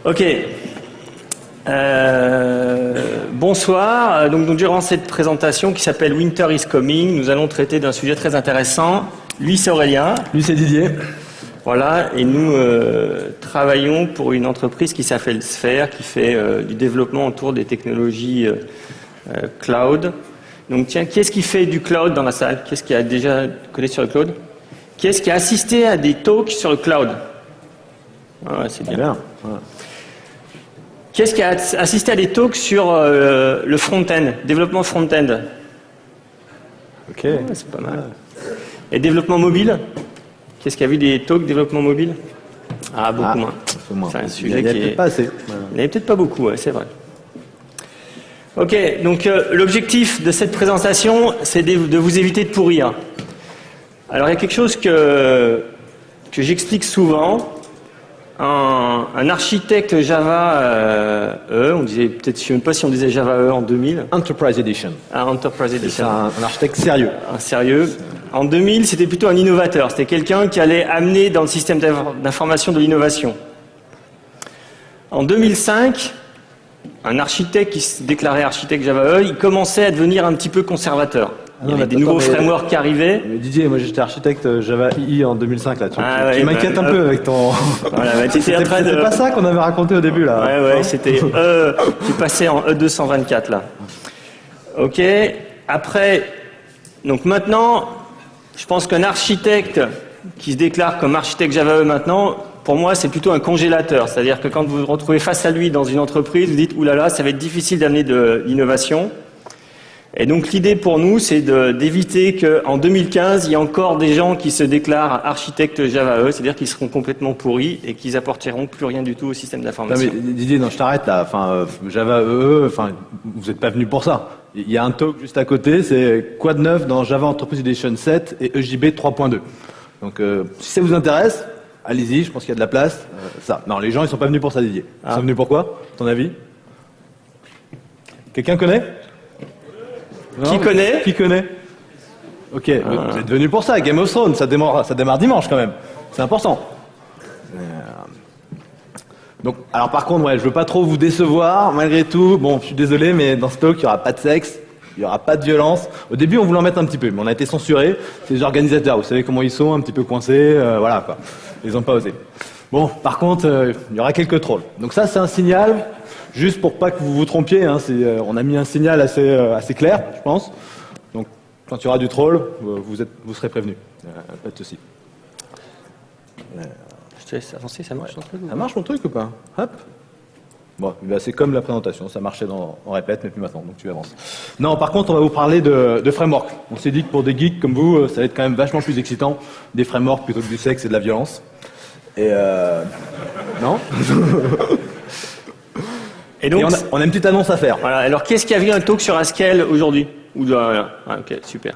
Ok. Bonsoir. Donc, durant cette présentation qui s'appelle Winter is Coming, nous allons traiter d'un sujet très intéressant. Lui, c'est Aurélien. Lui, c'est Didier. Voilà. Et nous travaillons pour une entreprise qui s'appelle Sphere, qui fait du développement autour des technologies cloud. Donc, tiens, qui est-ce qui fait du cloud dans la salle? Qui est-ce qui a déjà connaît sur le cloud? Qui est-ce qui a assisté à des talks sur le cloud? Ah, c'est bien. Ouais. Qui est-ce qui a assisté à des talks sur le front-end, développement front-end? Ok. Ouais, c'est pas mal. Et développement mobile? Qui est-ce qui a vu des talks développement mobile? Ah, beaucoup moins. C'est un sujet il y a qui peut-être est... pas assez. Il n'y avait peut-être pas beaucoup, ouais, c'est vrai. Ok, donc l'objectif de cette présentation, c'est de vous éviter de pourrir. Alors il y a quelque chose que j'explique souvent. Un architecte Java on disait peut-être, je ne sais même pas si on disait Java en 2000. Enterprise Edition. Enterprise C'est Edition. un architecte sérieux. Un sérieux. En 2000, c'était plutôt un innovateur. C'était quelqu'un qui allait amener dans le système d'information de l'innovation. En 2005, un architecte qui se déclarait architecte Java il commençait à devenir un petit peu conservateur. Il y avait des nouveaux frameworks qui arrivaient. Mais Didier, moi j'étais architecte Java II en 2005 là. Tu m'inquiètes un peu avec ton. Voilà, c'était pas ça qu'on avait raconté au début là. Ouais, c'était tu passais en E224 là. Ok. Après, donc maintenant, je pense qu'un architecte qui se déclare comme architecte Java maintenant, pour moi, c'est plutôt un congélateur. C'est-à-dire que quand vous vous retrouvez face à lui dans une entreprise, vous dites oulala, ça va être difficile d'amener de l'innovation. Et donc l'idée pour nous, c'est d'éviter qu'en 2015, il y ait encore des gens qui se déclarent architectes Java c'est-à-dire qu'ils seront complètement pourris et qu'ils apporteront plus rien du tout au système d'information. Non mais Didier, non, je t'arrête là. Enfin, Java vous n'êtes pas venu pour ça. Il y a un talk juste à côté, c'est quoi de neuf dans Java Enterprise Edition 7 et EJB 3.2. Donc si ça vous intéresse, allez-y, je pense qu'il y a de la place. Ça. Non, les gens ils sont pas venus pour ça, Didier. Ils sont venus pour quoi, à ton avis? Quelqu'un connaît? Non, Qui connaît? Ok, vous êtes venus pour ça, Game of Thrones, ça démarre dimanche quand même. C'est important. Donc, alors par contre, je veux pas trop vous décevoir, malgré tout. Bon, je suis désolé, mais dans ce talk, il y aura pas de sexe, il y aura pas de violence. Au début, on voulait en mettre un petit peu, mais on a été censurés. C'est les organisateurs, vous savez comment ils sont, un petit peu coincés, voilà quoi. Ils ont pas osé. Bon, par contre, il y aura quelques trolls. Donc ça, c'est un signal. Juste pour pas que vous vous trompiez, on a mis un signal assez clair, je pense. Donc, quand il y aura du troll, vous serez prévenus. Pas de souci. Je te laisse avancer, ça marche ton truc? Ça marche mon truc ou pas? Hop. Bon, c'est comme la présentation, ça marchait on répète, mais plus maintenant, donc tu avances. Non, par contre, on va vous parler de framework. On s'est dit que pour des geeks comme vous, ça va être quand même vachement plus excitant, des frameworks plutôt que du sexe et de la violence. Et non. Et donc, on a une petite annonce à faire. Voilà. Alors, qu'est-ce qui a vu un talk sur Haskell aujourd'hui? Ok, super.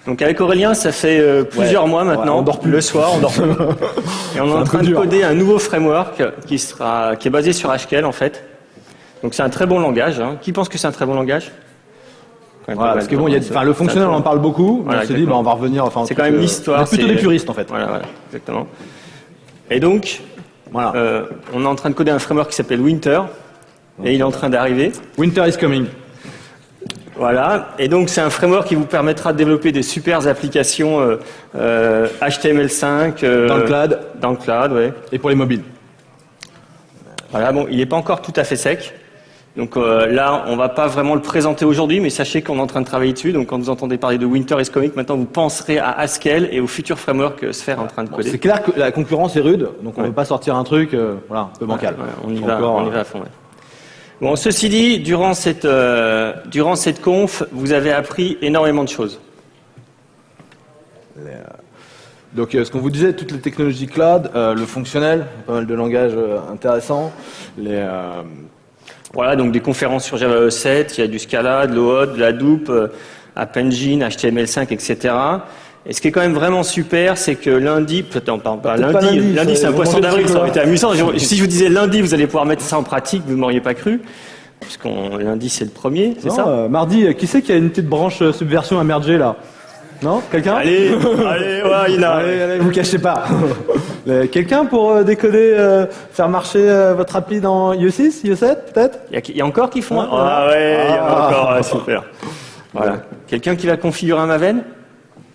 Donc, avec Aurélien, ça fait plusieurs mois maintenant. On dort plus. Le soir, on dort plus. Et on est en train de coder un nouveau framework qui est basé sur Haskell, en fait. Donc, c'est un très bon langage. Qui pense que c'est un très bon langage? Voilà, parce que bon, le fonctionnel, on en parle beaucoup. Voilà, on s'est dit, on va revenir. C'est quand même l'histoire. C'est plutôt des puristes, en fait. Voilà, exactement. Et donc, on est en train de coder un framework qui s'appelle Winter. Et il est en train d'arriver. Winter is coming. Voilà. Et donc, c'est un framework qui vous permettra de développer des super applications HTML5. Dans le cloud, ouais. Et pour les mobiles. Voilà, bon, il n'est pas encore tout à fait sec. Donc là, on ne va pas vraiment le présenter aujourd'hui, mais sachez qu'on est en train de travailler dessus. Donc, quand vous entendez parler de Winter is coming, maintenant, vous penserez à Haskell et au futur framework que Sphere est en train de coder. C'est clair que la concurrence est rude, donc on ne veut pas sortir un truc un peu bancal. On y va à fond. Ouais. Bon, ceci dit, durant cette conf, vous avez appris énormément de choses. Donc, ce qu'on vous disait, toutes les technologies cloud, le fonctionnel, pas mal de langages intéressants. Voilà, donc des conférences sur Java 7, il y a du Scala, de l'OAuth, de la Hadoop, App Engine, HTML5, etc. Et ce qui est quand même vraiment super, c'est que lundi, lundi c'est un poisson d'avril, ça aurait été amusant. Si je vous disais lundi, vous allez pouvoir mettre ça en pratique, vous ne m'auriez pas cru. Puisqu'on lundi c'est le 1er, c'est ça mardi, qui c'est qui a une petite branche subversion à merger là? Non? Quelqu'un? Allez, il y en a. Allez, vous cachez pas. Quelqu'un pour décoder, faire marcher votre appli dans IE6, IE7 peut-être? Il y a encore qui font. Ouais, Ah ouais, il y en a Ah. encore, ouais, super. Voilà. Quelqu'un qui va configurer un Maven?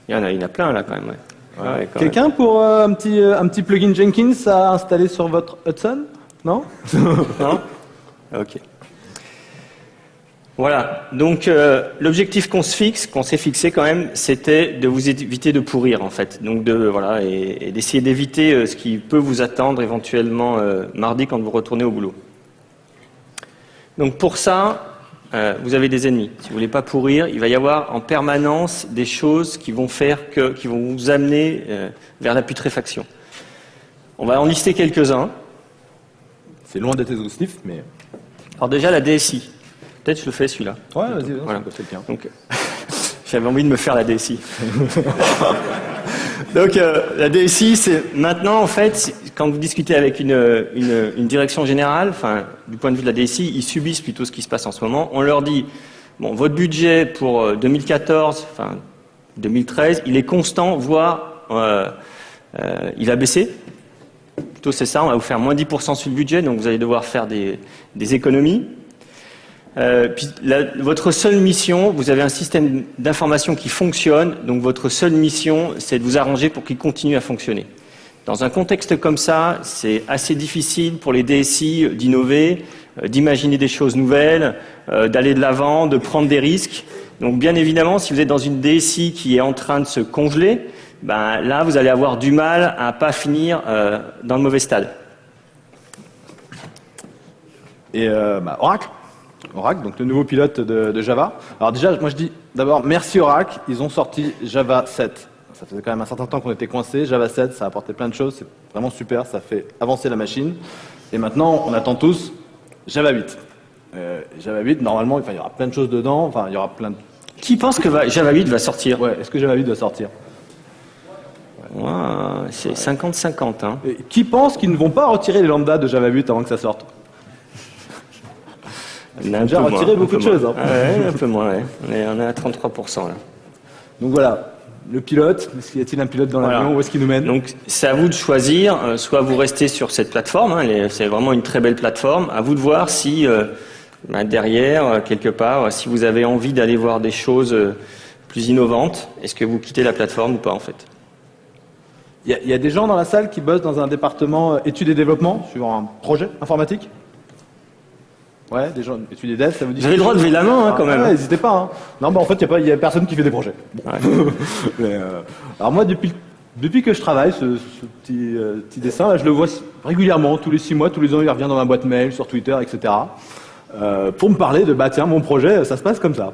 Il y en a plein là quand même. Ouais. Ouais, quand même. Quelqu'un pour un petit plugin Jenkins à installer sur votre Hudson? Non? Non? Ok. Voilà. Donc l'objectif qu'on s'est fixé quand même, c'était de vous éviter de pourrir en fait. Donc voilà et d'essayer d'éviter ce qui peut vous attendre éventuellement mardi quand vous retournez au boulot. Donc pour ça, vous avez des ennemis. Si vous voulez pas pourrir, il va y avoir en permanence des choses qui vont qui vont vous amener vers la putréfaction. On va en lister quelques-uns. C'est loin d'être exhaustif, mais... Alors déjà la DSI. Peut-être je le fais celui-là. Ouais, vas-y, Voilà. c'est bien. Donc j'avais envie de me faire la DSI. Donc la DSI, c'est maintenant en fait, quand vous discutez avec une direction générale, enfin du point de vue de la DSI, ils subissent plutôt ce qui se passe en ce moment. On leur dit, bon, votre budget pour 2014, enfin 2013, il est constant, voire il va baisser. Plutôt c'est ça, on va vous faire moins 10% sur le budget, donc vous allez devoir faire des économies. Votre seule mission, vous avez un système d'information qui fonctionne, donc votre seule mission, c'est de vous arranger pour qu'il continue à fonctionner. Dans un contexte comme ça, c'est assez difficile pour les DSI d'innover, d'imaginer des choses nouvelles, d'aller de l'avant, de prendre des risques. Donc bien évidemment, si vous êtes dans une DSI qui est en train de se congeler, ben là, vous allez avoir du mal à pas finir dans le mauvais stade. Et Oracle, donc le nouveau pilote de Java. Alors déjà, moi je dis d'abord merci Oracle, ils ont sorti Java 7. Ça faisait quand même un certain temps qu'on était coincés. Java 7, ça a apporté plein de choses, c'est vraiment super, ça fait avancer la machine. Et maintenant, on attend tous Java 8. Java 8, normalement, il y aura plein de choses dedans, enfin il y aura plein de... Qui pense que Java 8 va sortir? Ouais, est-ce que Java 8 va sortir? Ouais, c'est 50-50. Hein. Et qui pense qu'ils ne vont pas retirer les lambdas de Java 8 avant que ça sorte? On a déjà retiré beaucoup de choses. Hein. Ouais, un peu moins, ouais. On est à 33% là. Donc voilà, le pilote, est-ce qu'il y a-t-il un pilote dans l'avion, où est-ce qu'il nous mène? Donc c'est à vous de choisir, soit vous restez sur cette plateforme, hein, c'est vraiment une très belle plateforme, à vous de voir si derrière, quelque part, si vous avez envie d'aller voir des choses plus innovantes, est-ce que vous quittez la plateforme ou pas en fait? Il y a des gens dans la salle qui bossent dans un département études et développement sur un projet informatique? Ouais, des gens études et dev, ça vous dit? Vous avez le droit de lever la main quand même. Ouais, n'hésitez pas. Hein. Non, bah en fait, il y a personne qui fait des projets. Ouais. Alors moi, depuis que je travaille, ce petit dessin, là, je le vois régulièrement, tous les 6 mois, tous les ans, il revient dans ma boîte mail, sur Twitter, etc. Pour me parler de, tiens, mon projet, ça se passe comme ça.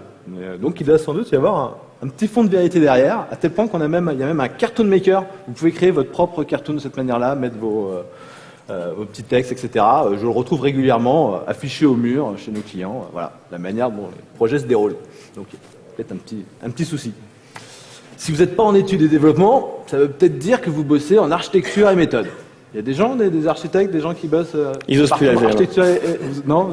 Donc il doit sans doute y avoir un petit fond de vérité derrière, à tel point il y a même un cartoon maker. Vous pouvez créer votre propre cartoon de cette manière-là, mettre vos petits textes, etc. Je le retrouve régulièrement affiché au mur chez nos clients. Voilà, la manière dont les projets se déroulent. Donc il y a peut-être un petit souci. Si vous n'êtes pas en études et développement, ça veut peut-être dire que vous bossez en architecture et méthode. Il y a des gens, des architectes, des gens qui bossent... Ils osent plus la faire. Non,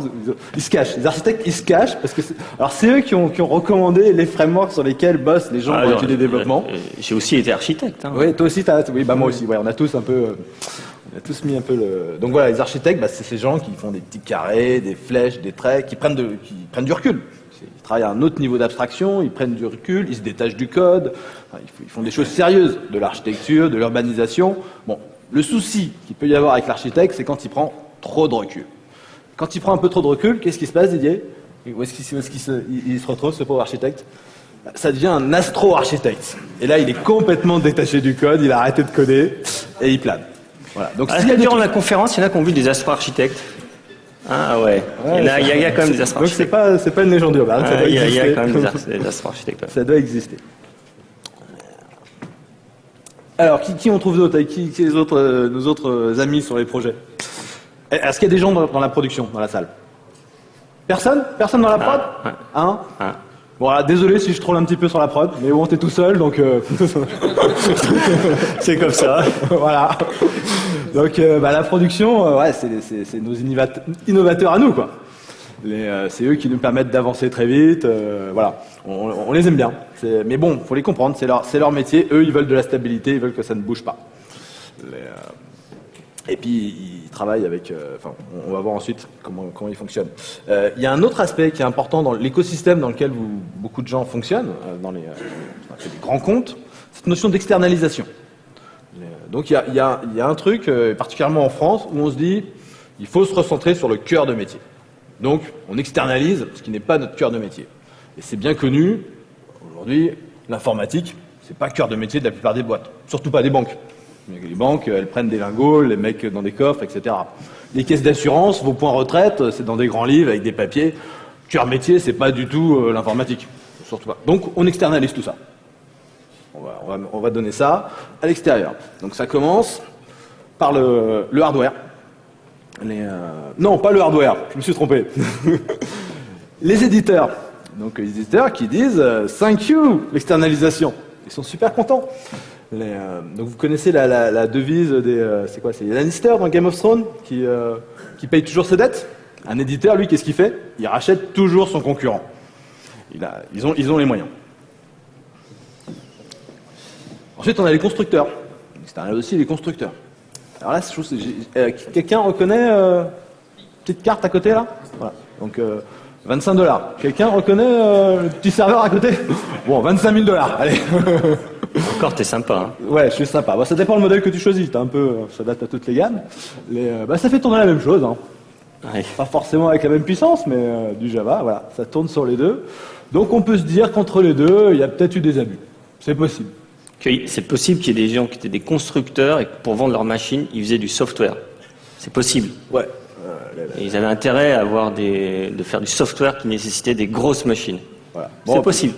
ils se cachent. Les architectes, ils se cachent parce que c'est eux qui ont recommandé les frameworks sur lesquels bossent les gens en études et développement. J'ai aussi été architecte. Hein. Oui, toi aussi, oui, moi aussi. Ouais, on a tous mis un peu le... Donc voilà, les architectes, c'est ces gens qui font des petits carrés, des flèches, des traits, qui prennent du recul. Ils travaillent à un autre niveau d'abstraction, ils prennent du recul, ils se détachent du code, ils font des choses sérieuses de l'architecture, de l'urbanisation. Bon, le souci qu'il peut y avoir avec l'architecte, c'est quand il prend trop de recul. Quand il prend un peu trop de recul, qu'est-ce qui se passe, Didier? Où est-ce qu'il se retrouve, ce pauvre architecte? Ça devient un astro-architecte. Et là, il est complètement détaché du code, il a arrêté de coder, et il plane. Voilà. Donc, durant la conférence, il y en a qui ont vu des astro-architectes. Ah ouais, il y a quand même des astro-architectes. Donc c'est pas une légende urbaine, ça doit exister. Il y a quand même des astro-architectes. Ça doit exister. Alors, qui on trouve d'autres? Avec qui nos autres amis sur les projets? Est-ce qu'il y a des gens dans la production, dans la salle? Personne dans la prod? Hein? Bon, voilà, désolé si je troll un petit peu sur la prod, mais bon, t'es tout seul, donc... C'est comme ça. Voilà. Donc, la production, c'est nos innovateurs à nous, quoi. C'est eux qui nous permettent d'avancer très vite, voilà. On les aime bien. Mais bon, faut les comprendre, c'est leur métier. Eux, ils veulent de la stabilité, ils veulent que ça ne bouge pas. Et puis, il travaille avec... on va voir ensuite comment il fonctionne. Il y a un autre aspect qui est important dans l'écosystème dans lequel beaucoup de gens fonctionnent, dans les grands comptes, cette notion d'externalisation. Donc, il y a un truc, particulièrement en France, où on se dit, il faut se recentrer sur le cœur de métier. Donc, on externalise ce qui n'est pas notre cœur de métier. Et c'est bien connu, aujourd'hui, l'informatique, c'est pas cœur de métier de la plupart des boîtes, surtout pas des banques. Les banques, elles prennent des lingots, les mecs dans des coffres, etc. Les caisses d'assurance, vos points retraite, c'est dans des grands livres avec des papiers. Cœur métier, c'est pas du tout l'informatique, surtout pas. Donc, on externalise tout ça. On va donner ça à l'extérieur. Donc, ça commence par le hardware. Non, pas le hardware, je me suis trompé. Les éditeurs. Donc, les éditeurs qui disent « Thank you, l'externalisation ». Ils sont super contents. Donc vous connaissez la devise des... c'est quoi? C'est Lannister dans Game of Thrones qui paye toujours ses dettes. Un éditeur, lui, qu'est-ce qu'il fait? Il rachète toujours son concurrent. Ils ont les moyens. Ensuite, on a les constructeurs. C'est aussi les constructeurs. Alors là, quelqu'un reconnaît petite carte à côté là? Voilà. Donc $25. Quelqu'un reconnaît le petit serveur à côté? Bon, $25 000. Allez. Encore, t'es sympa. Hein. Ouais, je suis sympa. Ça dépend le modèle que tu choisis. Ça date à toutes les gammes. Ça fait tourner la même chose. Hein. Ouais. Pas forcément avec la même puissance, mais du Java, voilà. Ça tourne sur les deux. Donc on peut se dire qu'entre les deux, il y a peut-être eu des abus. C'est possible. C'est possible qu'il y ait des gens qui étaient des constructeurs et que pour vendre leurs machines, ils faisaient du software. C'est possible. Ouais. Et ils avaient intérêt à de faire du software qui nécessitait des grosses machines. Voilà. C'est possible.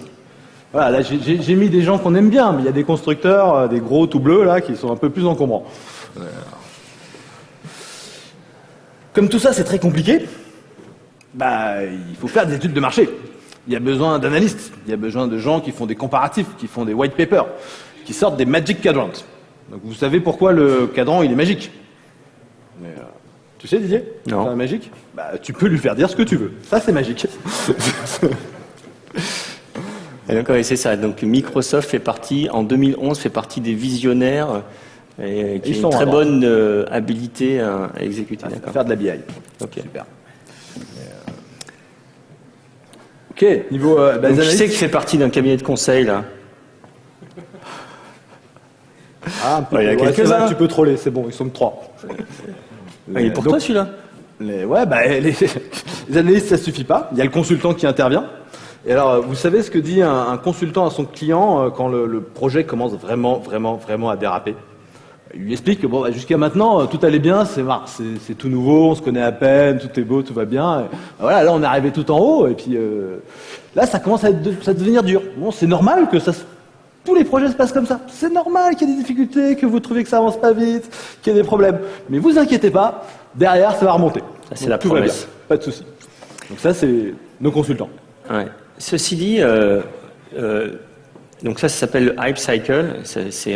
Voilà, là j'ai mis des gens qu'on aime bien, mais il y a des constructeurs, des gros tout bleus là, qui sont un peu plus encombrants. Comme tout ça c'est très compliqué, il faut faire des études de marché. Il y a besoin d'analystes, il y a besoin de gens qui font des comparatifs, qui font des white papers, qui sortent des magic quadrants. Donc vous savez pourquoi le cadran il est magique? Tu sais Didier? Non. C'est un magique? Tu peux lui faire dire ce que tu veux. Ça c'est magique. Et donc, c'est ça. Donc, Microsoft en 2011, fait partie des visionnaires et qui a une très bonne habilité à exécuter. À faire de la BI. Ok. Super. Ok, niveau... donc, qui c'est qui fait partie d'un cabinet de conseil, là? Ah, un peu. Il y a quelques-uns. Tu peux troller, c'est bon, ils sont que 3. Il est pour toi, celui-là? Les analystes, ça suffit pas. Il y a le consultant qui intervient. Et alors, vous savez ce que dit un consultant à son client quand le projet commence vraiment à déraper? Il lui explique que jusqu'à maintenant, tout allait bien, c'est tout nouveau, on se connaît à peine, tout est beau, tout va bien. Et voilà, là, on est arrivé tout en haut, et puis là, ça commence à devenir dur. Bon, c'est normal que tous les projets se passent comme ça. C'est normal qu'il y ait des difficultés, que vous trouvez que ça avance pas vite, qu'il y ait des problèmes. Mais vous inquiétez pas, derrière, ça va remonter. Ça, c'est la promesse. Pas de souci. Donc ça, c'est nos consultants. Ouais. Ceci dit, donc ça s'appelle le Hype Cycle, c'est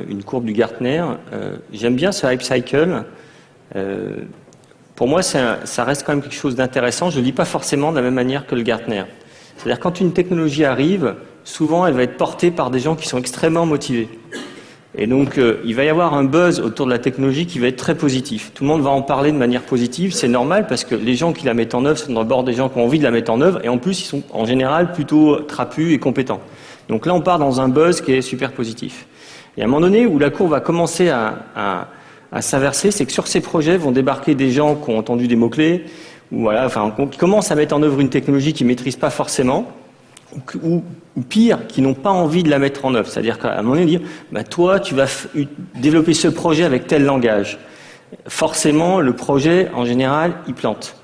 une courbe du Gartner. J'aime bien ce Hype Cycle. Pour moi, ça reste quand même quelque chose d'intéressant. Je ne le lis pas forcément de la même manière que le Gartner. C'est-à-dire quand une technologie arrive, souvent elle va être portée par des gens qui sont extrêmement motivés. Et donc, il va y avoir un buzz autour de la technologie qui va être très positif. Tout le monde va en parler de manière positive, c'est normal parce que les gens qui la mettent en œuvre sont d'abord des gens qui ont envie de la mettre en œuvre et en plus, ils sont en général plutôt trapus et compétents. Donc là, on part dans un buzz qui est super positif. Et à un moment donné où la courbe va commencer à s'inverser, c'est que sur ces projets vont débarquer des gens qui ont entendu des mots-clés, ou qui commencent à mettre en œuvre une technologie qu'ils ne maîtrisent pas forcément, ou pire, qui n'ont pas envie de la mettre en œuvre. C'est-à-dire qu'à un moment donné, dire, toi, tu vas développer ce projet avec tel langage. Forcément, le projet, en général, il plante.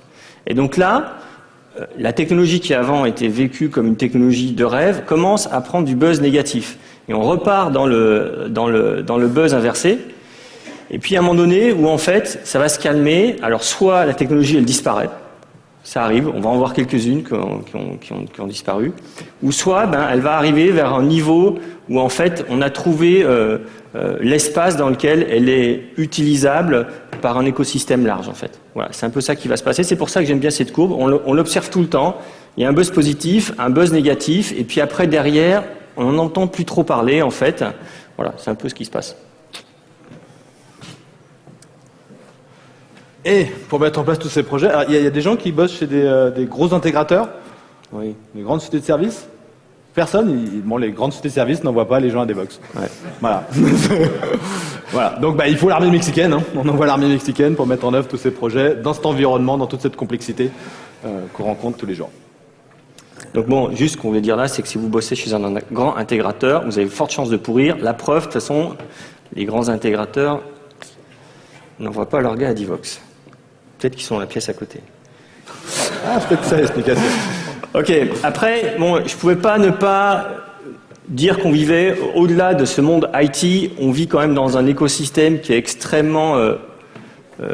Et donc là, la technologie qui avant était vécue comme une technologie de rêve commence à prendre du buzz négatif. Et on repart dans le buzz inversé. Et puis à un moment donné où en fait, ça va se calmer. Alors soit la technologie, elle disparaît. Ça arrive, on va en voir quelques-unes qui ont disparu. Ou soit, elle va arriver vers un niveau où en fait, on a trouvé l'espace dans lequel elle est utilisable par un écosystème large en fait. Voilà, c'est un peu ça qui va se passer. C'est pour ça que j'aime bien cette courbe. On l'observe tout le temps. Il y a un buzz positif, un buzz négatif, et puis après derrière, on n'entend plus trop parler en fait. Voilà, c'est un peu ce qui se passe. Et pour mettre en place tous ces projets, il y a des gens qui bossent chez des gros intégrateurs, Oui. des grandes sociétés de services. Personne, bon, les grandes sociétés de services n'envoient pas les gens à Devox. Ouais. Voilà. Voilà. Donc il faut l'armée mexicaine. Hein. On envoie l'armée mexicaine pour mettre en œuvre tous ces projets dans cet environnement, dans toute cette complexité qu'on rencontre tous les jours. Donc bon, juste ce qu'on voulait dire là, c'est que si vous bossez chez un grand intégrateur, vous avez forte chance de pourrir. La preuve, de toute façon, les grands intégrateurs n'envoient pas leurs gars à Divox. Peut-être qu'ils sont dans la pièce à côté. Ah, c'est peut-être ça l'explication. Ok, après, bon, je pouvais pas ne pas dire qu'on vivait au-delà de ce monde IT, on vit quand même dans un écosystème qui est extrêmement, je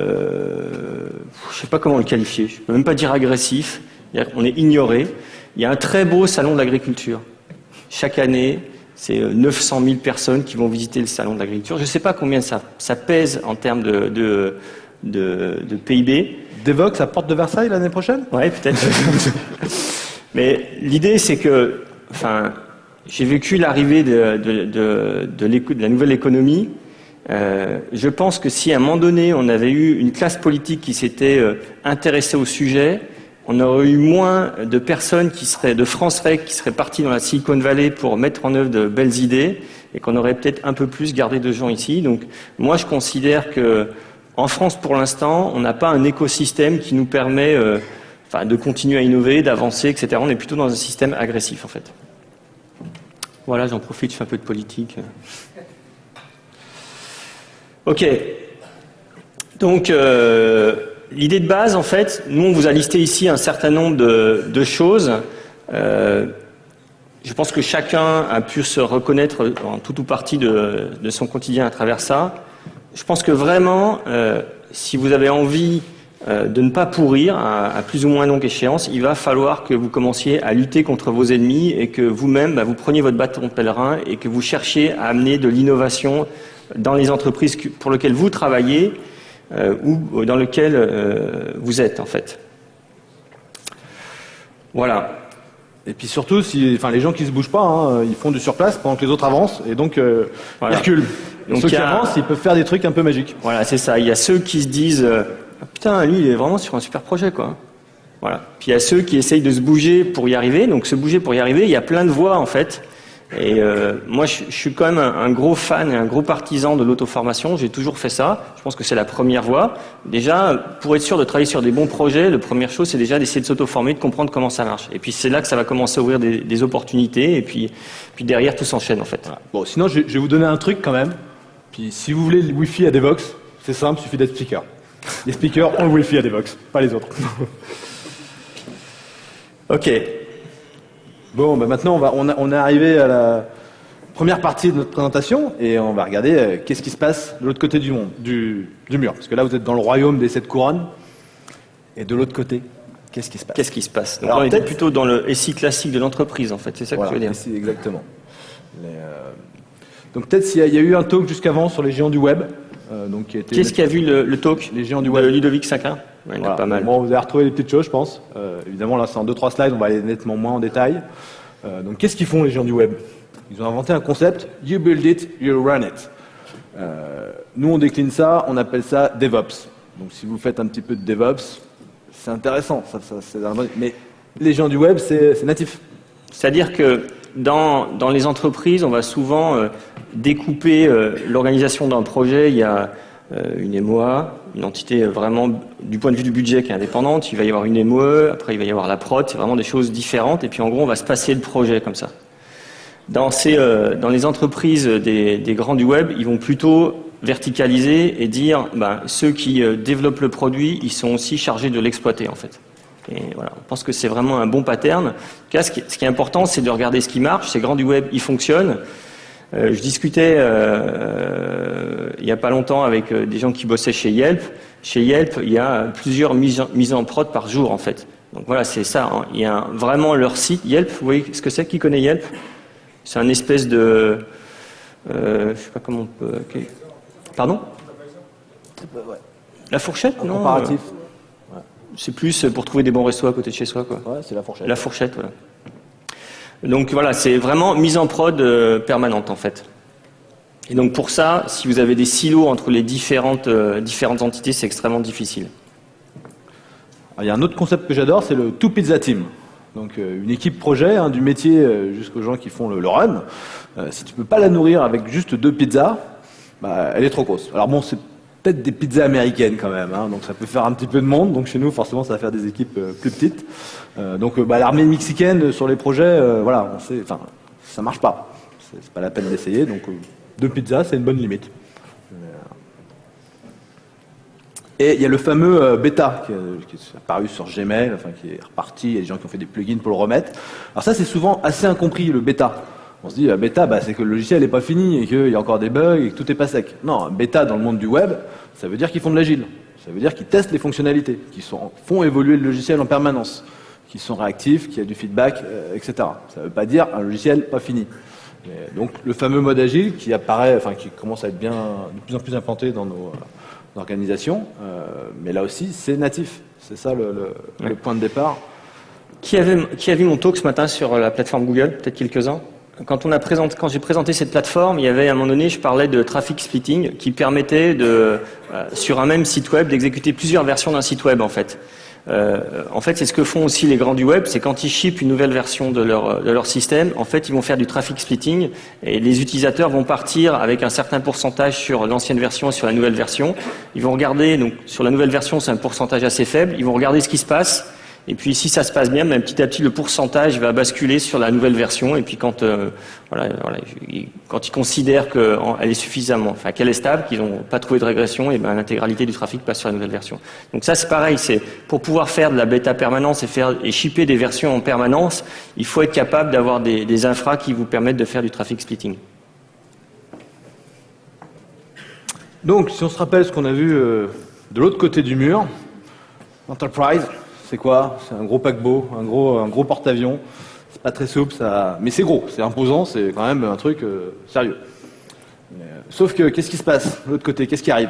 sais pas comment le qualifier, je peux même pas dire agressif, on est ignoré. Il y a un très beau salon de l'agriculture. Chaque année, c'est 900 000 personnes qui vont visiter le salon de l'agriculture. Je sais pas combien ça pèse en termes de PIB. Devox à Porte de Versailles l'année prochaine? Ouais, peut-être. Mais l'idée, c'est que, enfin, j'ai vécu l'arrivée de la nouvelle économie. Je pense que si à un moment donné, on avait eu une classe politique qui s'était intéressée au sujet, on aurait eu moins de personnes de France Rec qui seraient parties dans la Silicon Valley pour mettre en œuvre de belles idées et qu'on aurait peut-être un peu plus gardé de gens ici. Donc, moi, je considère que en France, pour l'instant, on n'a pas un écosystème qui nous permet de continuer à innover, d'avancer, etc. On est plutôt dans un système agressif, en fait. Voilà, j'en profite, je fais un peu de politique. Ok. Donc, l'idée de base, en fait, nous, on vous a listé ici un certain nombre de choses. Je pense que chacun a pu se reconnaître en tout ou partie de son quotidien à travers ça. Je pense que vraiment, si vous avez envie de ne pas pourrir à plus ou moins longue échéance, il va falloir que vous commenciez à lutter contre vos ennemis et que vous-même, vous preniez votre bâton de pèlerin et que vous cherchiez à amener de l'innovation dans les entreprises pour lesquelles vous travaillez ou dans lesquelles vous êtes, en fait. Voilà. Et puis surtout, les gens qui se bougent pas, hein, ils font du surplace pendant que les autres avancent, et donc voilà. ils reculent. Donc ceux qui avancent, ils peuvent faire des trucs un peu magiques. Voilà, c'est ça. Il y a ceux qui se disent putain, lui, il est vraiment sur un super projet, quoi. Voilà. Puis il y a ceux qui essayent de se bouger pour y arriver. Donc se bouger pour y arriver, il y a plein de voies, en fait. Et moi, je suis quand même un gros fan et un gros partisan de l'auto-formation. J'ai toujours fait ça. Je pense que c'est la première voie. Déjà, pour être sûr de travailler sur des bons projets, la première chose, c'est déjà d'essayer de s'auto-former, de comprendre comment ça marche. Et puis c'est là que ça va commencer à ouvrir des opportunités. Et puis derrière, tout s'enchaîne, en fait. Voilà. Bon, sinon, je vais vous donner un truc quand même. Puis si vous voulez le Wi-Fi à Devox, c'est simple, il suffit d'être speaker. Les speakers ont le Wi-Fi à Devox, pas les autres. Ok. Bon, maintenant, on est arrivé à la première partie de notre présentation et on va regarder qu'est-ce qui se passe de l'autre côté du monde, du mur. Parce que là, vous êtes dans le royaume des 7 couronnes. Et de l'autre côté, qu'est-ce qui se passe? Qu'est-ce qui se passe? Donc, on était plutôt dans le SI classique de l'entreprise, en fait. C'est ça que tu veux dire? SI, exactement. Donc peut-être s'il y a eu un talk jusqu'avant sur les géants du web. Qu'est-ce qui a vu le talk? Les géants du web. Ludovic Saquin. Ouais, il y en a pas mal. Bon, vous avez retrouvé des petites choses, je pense. Évidemment, là, c'est en 2-3 slides, on va aller nettement moins en détail. Donc, qu'est-ce qu'ils font, les géants du web? Ils ont inventé un concept, you build it, you run it. Nous, on décline ça, on appelle ça DevOps. Donc, si vous faites un petit peu de DevOps, c'est intéressant. Mais les géants du web, c'est natif. C'est-à-dire que dans les entreprises, on va souvent découper l'organisation d'un projet. Il y a une MOA, une entité vraiment du point de vue du budget qui est indépendante. Il va y avoir une MOE, après il va y avoir la prod. C'est vraiment des choses différentes. Et puis en gros, on va se passer le projet comme ça. Dans les entreprises des grands du web, ils vont plutôt verticaliser et dire ceux qui développent le produit, ils sont aussi chargés de l'exploiter, en fait. Et voilà, on pense que c'est vraiment un bon pattern. En tout cas, ce qui est important, c'est de regarder ce qui marche. Ces grands du web, ils fonctionnent. Je discutais il n'y a pas longtemps avec des gens qui bossaient chez Yelp. Chez Yelp, il y a plusieurs mises en prod par jour, en fait. Donc voilà, c'est ça. Hein. Il y a vraiment leur site. Yelp, vous voyez ce que c'est? Qui connaît Yelp? C'est un espèce de... je sais pas comment on peut... Okay. Pardon? La fourchette, non? Comparatif. C'est plus pour trouver des bons restos à côté de chez soi, quoi. Ouais, c'est la fourchette. La fourchette, voilà. Donc voilà, c'est vraiment mise en prod permanente, en fait. Et donc pour ça, si vous avez des silos entre les différentes entités, c'est extrêmement difficile. Il y a un autre concept que j'adore, c'est le Two Pizza Team. Donc une équipe projet, hein, du métier jusqu'aux gens qui font le run. Si tu peux pas la nourrir avec juste 2 pizzas, bah, elle est trop grosse. Alors bon, c'est peut-être des pizzas américaines quand même, hein, donc ça peut faire un petit peu de monde. Donc chez nous, forcément, ça va faire des équipes plus petites. L'armée mexicaine sur les projets, voilà, on sait, enfin, ça marche pas. C'est pas la peine d'essayer. Donc 2 pizzas, c'est une bonne limite. Et il y a le fameux bêta qui est apparu sur Gmail, enfin qui est reparti. Il y a des gens qui ont fait des plugins pour le remettre. Alors ça, c'est souvent assez incompris, le bêta. On se dit, bêta, c'est que le logiciel n'est pas fini et qu'il y a encore des bugs et que tout n'est pas sec. Non, un bêta dans le monde du web, ça veut dire qu'ils font de l'agile. Ça veut dire qu'ils testent les fonctionnalités, qu'ils font évoluer le logiciel en permanence, qu'ils sont réactifs, qu'il y a du feedback, etc. Ça ne veut pas dire un logiciel pas fini. Et donc le fameux mode agile qui apparaît, enfin qui commence à être bien de plus en plus implanté dans nos organisations, mais là aussi c'est natif. C'est ça le point de départ. Qui a vu mon talk ce matin sur la plateforme Google, peut-être quelques-uns? Quand j'ai présenté cette plateforme, il y avait à un moment donné, je parlais de traffic splitting qui permettait sur un même site web d'exécuter plusieurs versions d'un site web en fait. C'est ce que font aussi les grands du web, c'est quand ils shippent une nouvelle version de leur système, en fait, ils vont faire du traffic splitting et les utilisateurs vont partir avec un certain pourcentage sur l'ancienne version et sur la nouvelle version. Ils vont regarder, donc sur la nouvelle version, c'est un pourcentage assez faible, ils vont regarder ce qui se passe. Et puis si ça se passe bien, même petit à petit le pourcentage va basculer sur la nouvelle version. Et puis quand ils considèrent qu'elle est suffisamment, enfin qu'elle est stable, qu'ils n'ont pas trouvé de régression, et l'intégralité du trafic passe sur la nouvelle version. Donc ça c'est pareil, c'est pour pouvoir faire de la bêta permanence et shipper des versions en permanence, il faut être capable d'avoir des infras qui vous permettent de faire du traffic splitting. Donc si on se rappelle ce qu'on a vu de l'autre côté du mur, Enterprise. C'est quoi? C'est un gros paquebot, un gros porte-avions. C'est pas très souple, mais c'est gros, c'est imposant, c'est quand même un truc sérieux. Sauf que, qu'est-ce qui se passe de l'autre côté? Qu'est-ce qui arrive?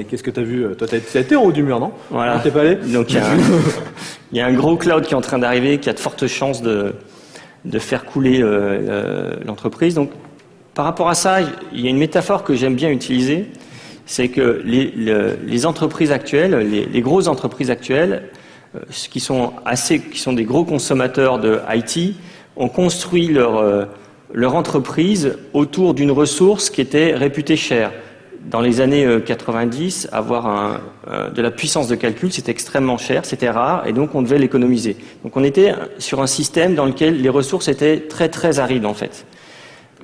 Qu'est-ce que tu as vu? Toi, tu as été en haut du mur, non? Voilà. T'es pas allé? Donc, il y a un gros cloud qui est en train d'arriver, qui a de fortes chances de faire couler l'entreprise. Donc, par rapport à ça, il y a une métaphore que j'aime bien utiliser. C'est que les entreprises actuelles, les grosses entreprises actuelles, qui sont des gros consommateurs de IT, ont construit leur entreprise autour d'une ressource qui était réputée chère. Dans les années 90, avoir de la puissance de calcul, c'était extrêmement cher, c'était rare, et donc on devait l'économiser. Donc on était sur un système dans lequel les ressources étaient très très arides en fait.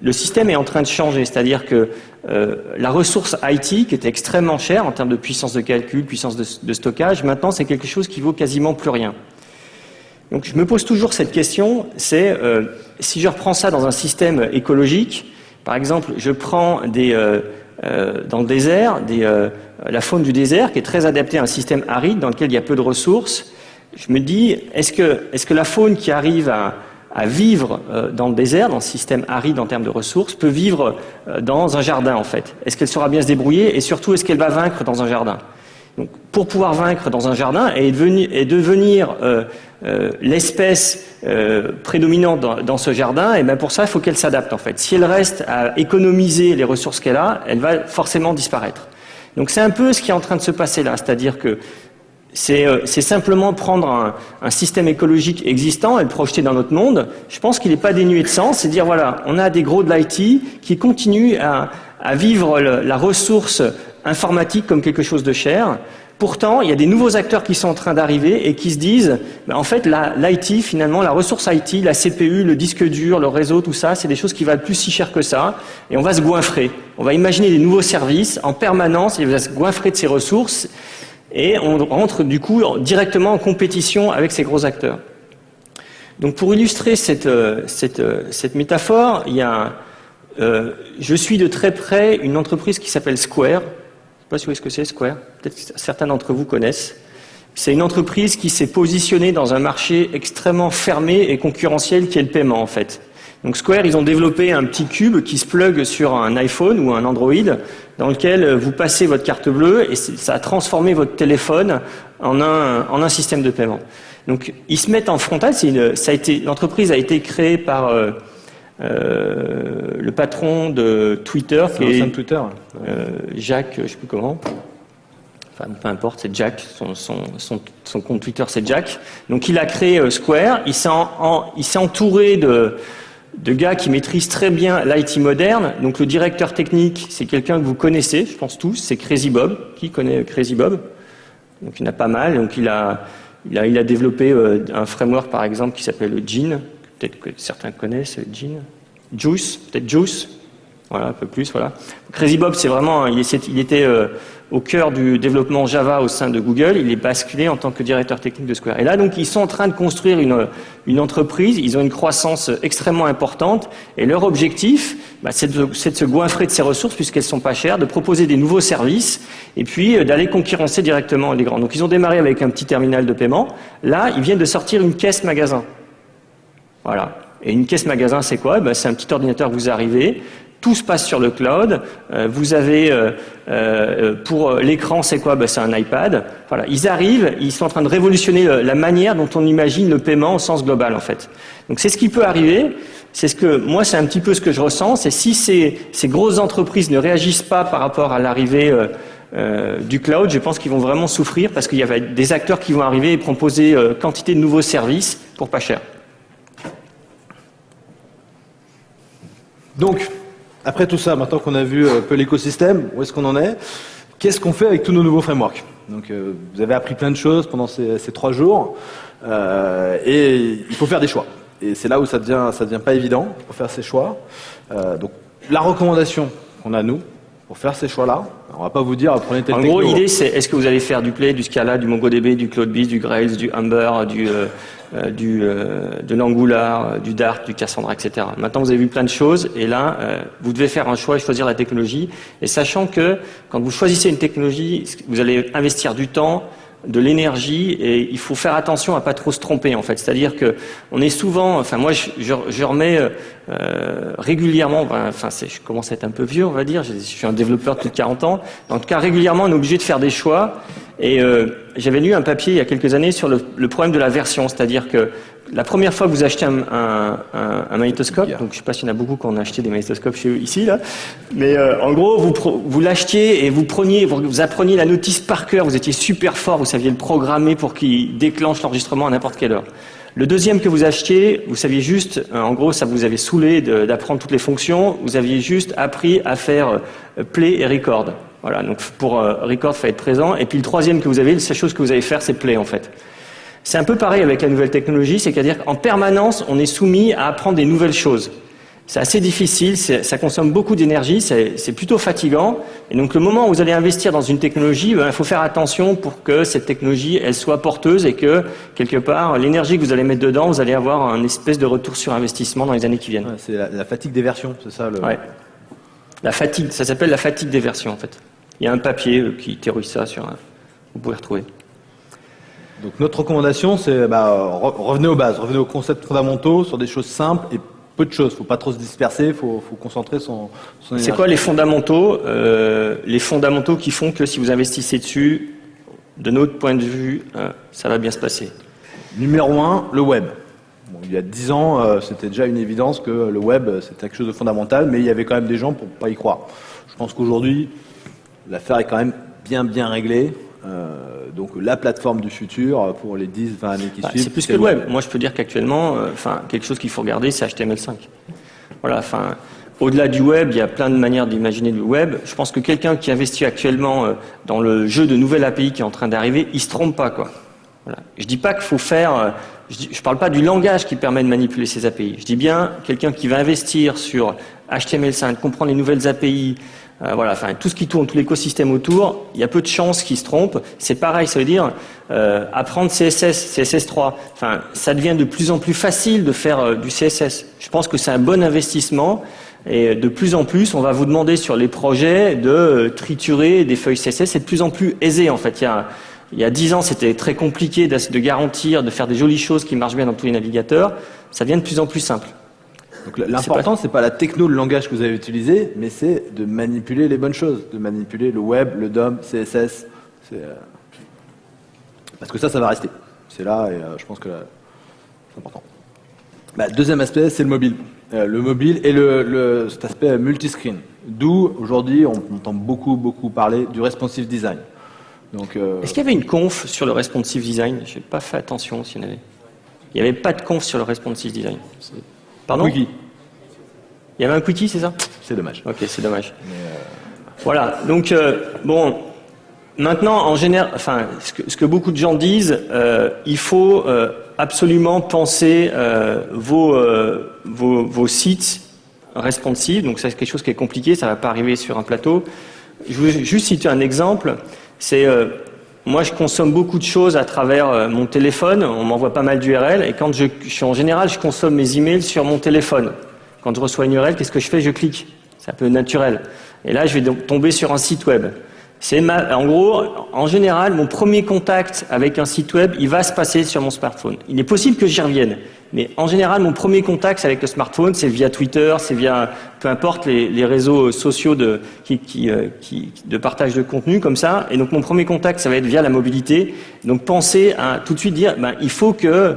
Le système est en train de changer, c'est-à-dire que la ressource IT, qui était extrêmement chère en termes de puissance de calcul, puissance de stockage, maintenant c'est quelque chose qui vaut quasiment plus rien. Donc je me pose toujours cette question, c'est si je reprends ça dans un système écologique, par exemple je prends dans le désert, la faune du désert qui est très adaptée à un système aride dans lequel il y a peu de ressources, je me dis est-ce que la faune qui arrive à vivre dans le désert, dans le système aride en termes de ressources, peut vivre dans un jardin en fait? Est-ce qu'elle saura bien se débrouiller et surtout est-ce qu'elle va vaincre dans un jardin? Donc, pour pouvoir vaincre dans un jardin et devenir l'espèce prédominante dans ce jardin, et bien pour ça il faut qu'elle s'adapte en fait. Si elle reste à économiser les ressources qu'elle a, elle va forcément disparaître. Donc c'est un peu ce qui est en train de se passer là, c'est-à-dire que c'est simplement prendre un système écologique existant et le projeter dans notre monde. Je pense qu'il n'est pas dénué de sens. C'est dire, voilà, on a des gros de l'IT qui continuent à vivre la ressource informatique comme quelque chose de cher. Pourtant, il y a des nouveaux acteurs qui sont en train d'arriver et qui se disent, en fait, l'IT, finalement, la ressource IT, la CPU, le disque dur, le réseau, tout ça, c'est des choses qui valent plus si cher que ça. Et on va se goinfrer. On va imaginer des nouveaux services en permanence et on va se goinfrer de ces ressources. Et on rentre du coup directement en compétition avec ces gros acteurs. Donc pour illustrer cette métaphore, je suis de très près une entreprise qui s'appelle Square. Je ne sais pas si vous voyez ce que c'est Square. Peut-être que certains d'entre vous connaissent. C'est une entreprise qui s'est positionnée dans un marché extrêmement fermé et concurrentiel qui est le paiement en fait. Donc Square, ils ont développé un petit cube qui se plug sur un iPhone ou un Android dans lequel vous passez votre carte bleue et ça a transformé votre téléphone en un système de paiement. Donc ils se mettent en frontal. L'entreprise a été créée par le patron de Twitter, qui est Twitter. Jacques, je ne sais plus comment. Enfin, peu importe, c'est Jack, son compte Twitter c'est Jack. Donc il a créé Square, il s'est entouré de gars qui maîtrisent très bien l'IT moderne. Donc le directeur technique, c'est quelqu'un que vous connaissez, je pense tous, c'est Crazy Bob. Qui connaît Crazy Bob? Donc il y en a pas mal. Donc il a développé un framework par exemple qui s'appelle Gin, peut-être que certains connaissent Gin. Juice, peut-être Juice. Voilà, un peu plus, voilà. Crazy Bob, c'est vraiment, il était au cœur du développement Java au sein de Google. Il est basculé en tant que directeur technique de Square. Et là, donc, ils sont en train de construire une entreprise. Ils ont une croissance extrêmement importante. Et leur objectif, c'est de se goinfrer de ces ressources puisqu'elles sont pas chères, de proposer des nouveaux services et puis d'aller concurrencer directement les grands. Donc, ils ont démarré avec un petit terminal de paiement. Là, ils viennent de sortir une caisse magasin. Voilà. Et une caisse magasin, c'est quoi? C'est un petit ordinateur que vous arrivez. Tout se passe sur le cloud. Vous avez pour l'écran, c'est quoi? C'est un iPad. Voilà, ils arrivent, ils sont en train de révolutionner la manière dont on imagine le paiement au sens global en fait. Donc c'est ce qui peut arriver. C'est ce que moi, c'est un petit peu ce que je ressens. C'est si ces grosses entreprises ne réagissent pas par rapport à l'arrivée du cloud, je pense qu'ils vont vraiment souffrir parce qu'il y a des acteurs qui vont arriver et proposer quantité de nouveaux services pour pas cher. Donc, après tout ça, maintenant qu'on a vu un peu l'écosystème, où est-ce qu'on en est, qu'est-ce qu'on fait avec tous nos nouveaux frameworks? Donc, vous avez appris plein de choses pendant ces 3 jours, et il faut faire des choix. Et c'est là où ça devient pas évident pour faire ces choix. Donc, la recommandation qu'on a nous pour faire ces choix-là, on va pas vous dire prenez tel techno. En gros, l'idée c'est est-ce que vous allez faire du Play, du Scala, du MongoDB, du CloudBees, du Grails, du Ember, de l'Angular, du Dart, du Cassandra, etc. Maintenant, vous avez vu plein de choses et là, vous devez faire un choix et choisir la technologie. Et sachant que quand vous choisissez une technologie, vous allez investir du temps, de l'énergie et il faut faire attention à pas trop se tromper en fait. C'est-à-dire que on est souvent, enfin moi je remets régulièrement, je commence à être un peu vieux on va dire, je suis un développeur de plus de 40 ans. En tout cas régulièrement on est obligé de faire des choix et j'avais lu un papier il y a quelques années sur le problème de la version, c'est-à-dire que la première fois que vous achetez un magnétoscope, donc je sais pas s'il y en a beaucoup qui ont acheté des magnétoscopes chez eux ici là, mais en gros vous l'achetiez et vous appreniez la notice par cœur, vous étiez super fort, vous saviez le programmer pour qu'il déclenche l'enregistrement à n'importe quelle heure. Le deuxième que vous achetiez, vous saviez juste, en gros ça vous avait saoulé d'apprendre toutes les fonctions, vous aviez juste appris à faire play et record. Voilà, donc pour record, il faut être présent. Et puis le troisième que vous avez, la seule chose que vous allez faire, c'est play en fait. C'est un peu pareil avec la nouvelle technologie, c'est-à-dire qu'en permanence, on est soumis à apprendre des nouvelles choses. C'est assez difficile, ça consomme beaucoup d'énergie, c'est plutôt fatigant. Et donc le moment où vous allez investir dans une technologie, il faut faire attention pour que cette technologie, elle soit porteuse et que, quelque part, l'énergie que vous allez mettre dedans, vous allez avoir un espèce de retour sur investissement dans les années qui viennent. Ouais, c'est la fatigue des versions, c'est ça Ouais. La fatigue, ça s'appelle la fatigue des versions en fait. Il y a un papier qui théorise ça vous pouvez retrouver. Donc notre recommandation, c'est revenez aux bases, revenez aux concepts fondamentaux sur des choses simples et peu de choses. Il ne faut pas trop se disperser, il faut concentrer son énergie. C'est quoi les fondamentaux? Les fondamentaux qui font que si vous investissez dessus, de notre point de vue, ça va bien se passer. Numéro 1, le web. Bon, il y a 10 ans, c'était déjà une évidence que le web, c'était quelque chose de fondamental, mais il y avait quand même des gens pour ne pas y croire. Je pense qu'aujourd'hui, l'affaire est quand même bien réglée. Donc la plateforme du futur pour les 10-20 années qui suivent. C'est plus que le web. Moi, je peux dire qu'actuellement, quelque chose qu'il faut regarder, c'est HTML5. Voilà, au-delà du web, il y a plein de manières d'imaginer le web. Je pense que quelqu'un qui investit actuellement dans le jeu de nouvelles API qui est en train d'arriver, il se trompe pas, quoi. Voilà. Je dis pas qu'il faut faire. Je parle pas du langage qui permet de manipuler ces API. Je dis bien quelqu'un qui va investir sur HTML5, comprendre les nouvelles API. Tout ce qui tourne, tout l'écosystème autour, il y a peu de chances qu'il se trompe. C'est pareil, ça veut dire apprendre CSS, CSS3. Ça devient de plus en plus facile de faire du CSS. Je pense que c'est un bon investissement et de plus en plus, on va vous demander sur les projets de triturer des feuilles CSS. C'est de plus en plus aisé en fait. Il y a 10 ans, c'était très compliqué de garantir, de faire des jolies choses qui marchent bien dans tous les navigateurs. Ça devient de plus en plus simple. Donc l'important, c'est pas la techno, le langage que vous avez utilisé, mais c'est de manipuler les bonnes choses, de manipuler le web, le DOM, CSS. Parce que ça va rester. C'est là et je pense que c'est important. Deuxième aspect, c'est le mobile. Le mobile et cet aspect multiscreen. D'où, aujourd'hui, on entend beaucoup parler du responsive design. Donc, Est-ce qu'il y avait une conf sur le responsive design? Je n'ai pas fait attention s'il y en avait. Il n'y avait pas de conf sur le responsive design. Pardon? Wiki. Il y avait un quickie, c'est ça? C'est dommage. Ok, c'est dommage. Voilà, donc bon, maintenant en général, enfin, ce que beaucoup de gens disent, il faut absolument penser vos sites responsive, donc c'est quelque chose qui est compliqué, ça ne va pas arriver sur un plateau. Je vais juste citer un exemple, c'est moi je consomme beaucoup de choses à travers mon téléphone, on m'envoie pas mal d'URL, et quand je suis en général, je consomme mes emails sur mon téléphone. Quand je reçois une URL, qu'est-ce que je fais? Je clique. C'est un peu naturel. Et là, je vais donc tomber sur un site web. En gros, en général, mon premier contact avec un site web, il va se passer sur mon smartphone. Il est possible que j'y revienne. Mais en général, mon premier contact avec le smartphone, c'est via Twitter, c'est via, peu importe, les réseaux sociaux de partage de contenu comme ça. Et donc, mon premier contact, ça va être via la mobilité. Donc, pensez à tout de suite dire, il faut que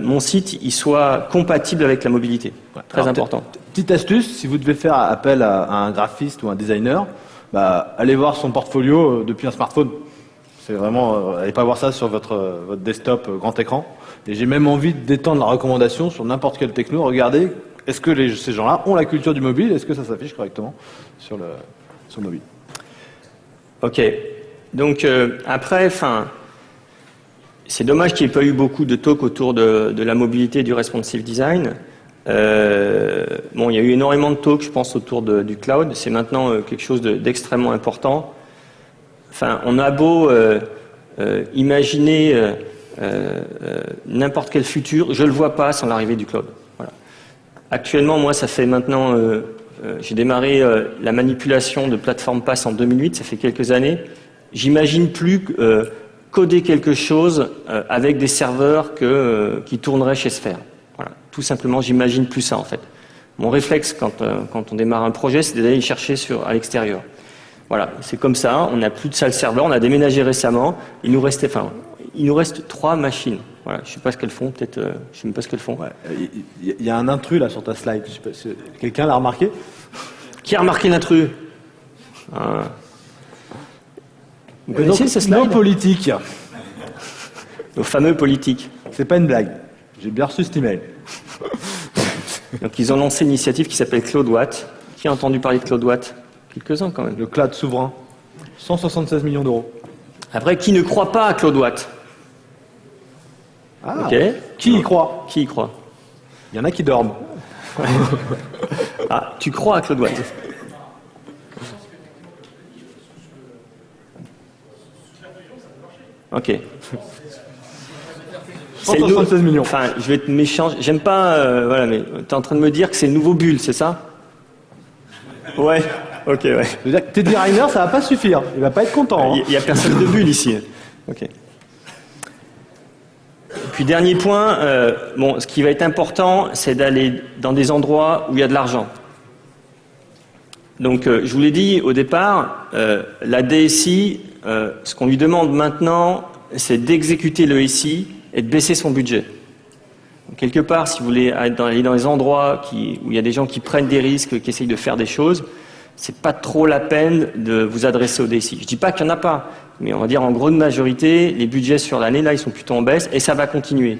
mon site il soit compatible avec la mobilité. Très Alors, important. Petite astuce, si vous devez faire appel à un graphiste ou un designer, allez voir son portfolio depuis un smartphone. C'est vraiment, allez pas voir ça sur votre desktop grand écran. Et j'ai même envie d'étendre la recommandation sur n'importe quelle techno. Regardez, est-ce que ces gens-là ont la culture du mobile? Est-ce que ça s'affiche correctement sur le mobile? Ok. Donc après, c'est dommage qu'il n'y ait pas eu beaucoup de talks autour de la mobilité et du responsive design. Il y a eu énormément de talks, je pense, autour du cloud. C'est maintenant quelque chose d'extrêmement important. On a beau imaginer n'importe quel futur, je ne le vois pas sans l'arrivée du cloud. Voilà. Actuellement, moi, ça fait maintenant... j'ai démarré la manipulation de plateforme PaaS en 2008, ça fait quelques années. J'imagine plus coder quelque chose avec des serveurs qui tourneraient chez Sphere. Voilà. Tout simplement, j'imagine plus ça en fait. Mon réflexe quand on démarre un projet, c'est d'aller chercher à l'extérieur. Voilà, c'est comme ça, on n'a plus de salle serveur, on a déménagé récemment, il nous reste 3 machines. Voilà, je ne sais pas ce qu'elles font, peut-être, je sais même pas ce qu'elles font. Il y a un intrus là sur ta slide, je sais pas, quelqu'un l'a remarqué? Qui a remarqué l'intrus? Vous connaissez ce slide? Nos politiques. Nos fameux politiques. C'est pas une blague. J'ai bien reçu cet email. Donc ils ont lancé une initiative qui s'appelle CloudWatt. Qui a entendu parler de CloudWatt? Quelques-uns quand même. Le cloud souverain. 176 millions d'euros. Après, qui ne croit pas à CloudWatt? Ah, okay. Qui y croit? Qui y croit? Il y en a qui dorment. Ah, tu crois à CloudWatt? Ok. 176 millions. Enfin, je vais être méchant. J'aime pas. Voilà, mais tu es en train de me dire que c'est le nouveau Bull, c'est ça? Ouais. Ok, ouais. Je veux dire que Teddy Riner, ça va pas suffire. Il va pas être content. Il n'y a personne de Bull ici. Ok. Et puis dernier point. Ce qui va être important, c'est d'aller dans des endroits où il y a de l'argent. Donc, je vous l'ai dit au départ, la DSI, ce qu'on lui demande maintenant, c'est d'exécuter le SI et de baisser son budget. Donc, quelque part, si vous voulez aller dans les endroits où il y a des gens qui prennent des risques, qui essayent de faire des choses, c'est pas trop la peine de vous adresser au DSI. Je dis pas qu'il n'y en a pas, mais on va dire en grande majorité, les budgets sur l'année, là, ils sont plutôt en baisse et ça va continuer.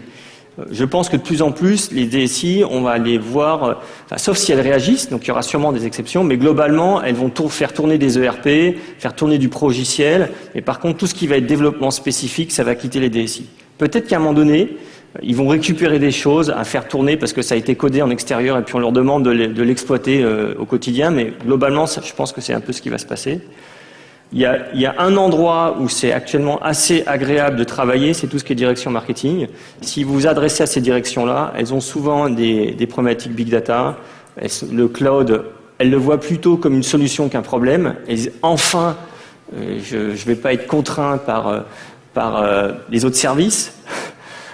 Je pense que de plus en plus, les DSI, on va les voir, sauf si elles réagissent, donc il y aura sûrement des exceptions, mais globalement, elles vont faire tourner des ERP, faire tourner du progiciel, et par contre, tout ce qui va être développement spécifique, ça va quitter les DSI. Peut-être qu'à un moment donné, ils vont récupérer des choses à faire tourner parce que ça a été codé en extérieur et puis on leur demande de l'exploiter au quotidien, mais globalement, je pense que c'est un peu ce qui va se passer. Il y a un endroit où c'est actuellement assez agréable de travailler, c'est tout ce qui est direction marketing. Si vous vous adressez à ces directions-là, elles ont souvent des problématiques big data. Le cloud, elles le voient plutôt comme une solution qu'un problème. Elles disent enfin, je ne vais pas être contraint par les autres services.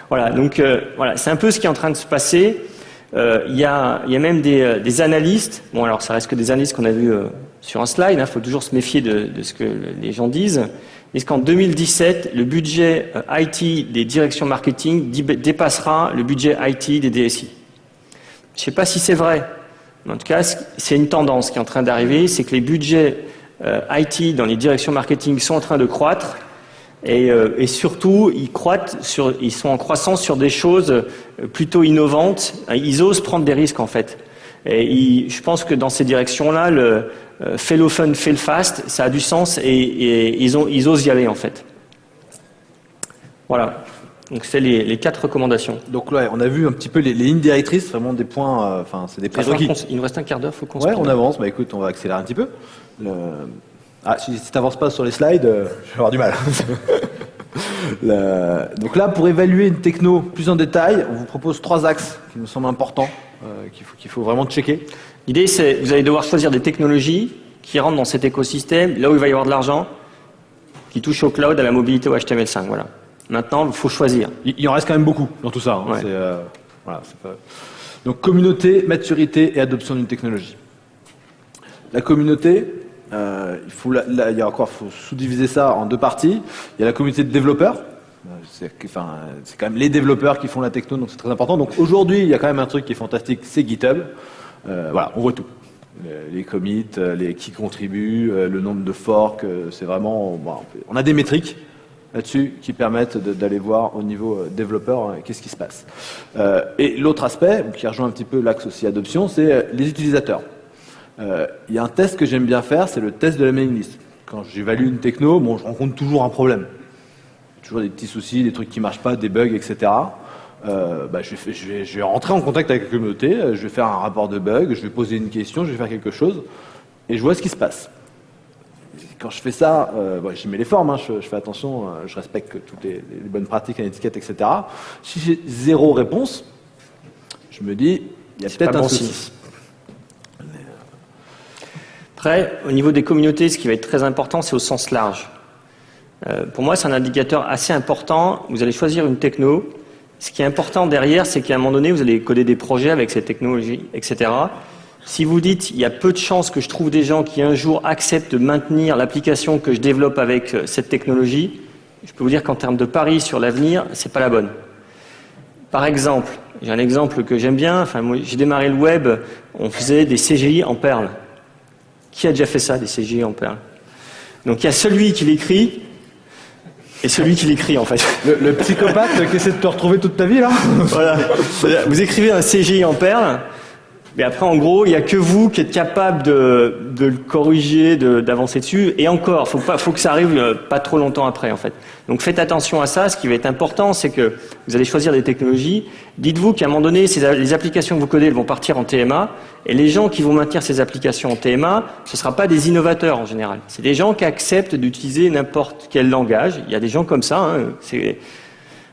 Voilà, donc voilà, c'est un peu ce qui est en train de se passer. Il y a même des analystes. Bon, alors ça reste que des analystes qu'on a vus sur un slide. Il faut toujours se méfier de ce que les gens disent. Ils disent qu'en 2017, le budget IT des directions marketing dépassera le budget IT des DSI. Je ne sais pas si c'est vrai. Mais en tout cas, c'est une tendance qui est en train d'arriver. C'est que les budgets IT dans les directions marketing sont en train de croître. Et surtout, ils sont en croissance sur des choses plutôt innovantes. Ils osent prendre des risques en fait. Et je pense que dans ces directions-là, le fail often, fail fast, ça a du sens et ils osent y aller en fait. Voilà. Donc c'est les 4 recommandations. Donc là, on a vu un petit peu les lignes directrices, vraiment des points, enfin c'est des prérequis. Il nous reste un quart d'heure, faut qu'on se Ouais, on avance. Bah écoute, on va accélérer un petit peu. Ah, si t'avances pas sur les slides, je vais avoir du mal. Donc là, pour évaluer une techno plus en détail, on vous propose 3 axes qui nous semblent importants, qu'il faut vraiment checker. L'idée, c'est vous allez devoir choisir des technologies qui rentrent dans cet écosystème, là où il va y avoir de l'argent, qui touchent au cloud, à la mobilité, au HTML5. Voilà. Maintenant, il faut choisir. Il en reste quand même beaucoup dans tout ça. Hein. Ouais. C'est pas... Donc communauté, maturité et adoption d'une technologie. La communauté, il faut sous-diviser ça en 2 parties. Il y a la communauté de développeurs. C'est quand même les développeurs qui font la techno, donc c'est très important. Donc aujourd'hui, il y a quand même un truc qui est fantastique, c'est GitHub. Voilà, on voit tout. Les commits, qui contribuent, le nombre de forks, c'est vraiment... on a des métriques là-dessus qui permettent d'aller voir au niveau développeur qu'est-ce qui se passe. Et l'autre aspect, qui rejoint un petit peu l'axe aussi adoption, c'est les utilisateurs. Il y a un test que j'aime bien faire, c'est le test de la mailing list. Quand j'évalue une techno, je rencontre toujours un problème. Toujours des petits soucis, des trucs qui marchent pas, des bugs, etc. Je vais rentrer en contact avec la communauté, je vais faire un rapport de bugs, je vais poser une question, je vais faire quelque chose, et je vois ce qui se passe. Quand je fais ça, j'y mets les formes, hein, je fais attention, je respecte toutes les bonnes pratiques, les étiquettes, etc. Si j'ai 0 réponse, je me dis, il y a peut-être un souci. Après, au niveau des communautés, ce qui va être très important, c'est au sens large. Pour moi, c'est un indicateur assez important. Vous allez choisir une techno. Ce qui est important derrière, c'est qu'à un moment donné, vous allez coder des projets avec cette technologie, etc. Si vous dites, il y a peu de chances que je trouve des gens qui un jour acceptent de maintenir l'application que je développe avec cette technologie, je peux vous dire qu'en termes de pari sur l'avenir, c'est pas la bonne. Par exemple, j'ai un exemple que j'aime bien. Moi, j'ai démarré le web, on faisait des CGI en Perl. Qui a déjà fait ça, des CGI en Perl? Donc il y a celui qui l'écrit et celui qui l'écrit en fait. Le psychopathe qui essaie de te retrouver toute ta vie là. Voilà. Vous écrivez un CGI en Perl, mais après en gros il n'y a que vous qui êtes capable de le corriger, d'avancer dessus. Et encore, faut que ça arrive pas trop longtemps après en fait. Donc faites attention à ça. Ce qui va être important, c'est que vous allez choisir des technologies. Dites-vous qu'à un moment donné, les applications que vous codez elles vont partir en TMA. Et les gens qui vont maintenir ces applications en TMA, ce ne sera pas des innovateurs en général. C'est des gens qui acceptent d'utiliser n'importe quel langage. Il y a des gens comme ça. Hein,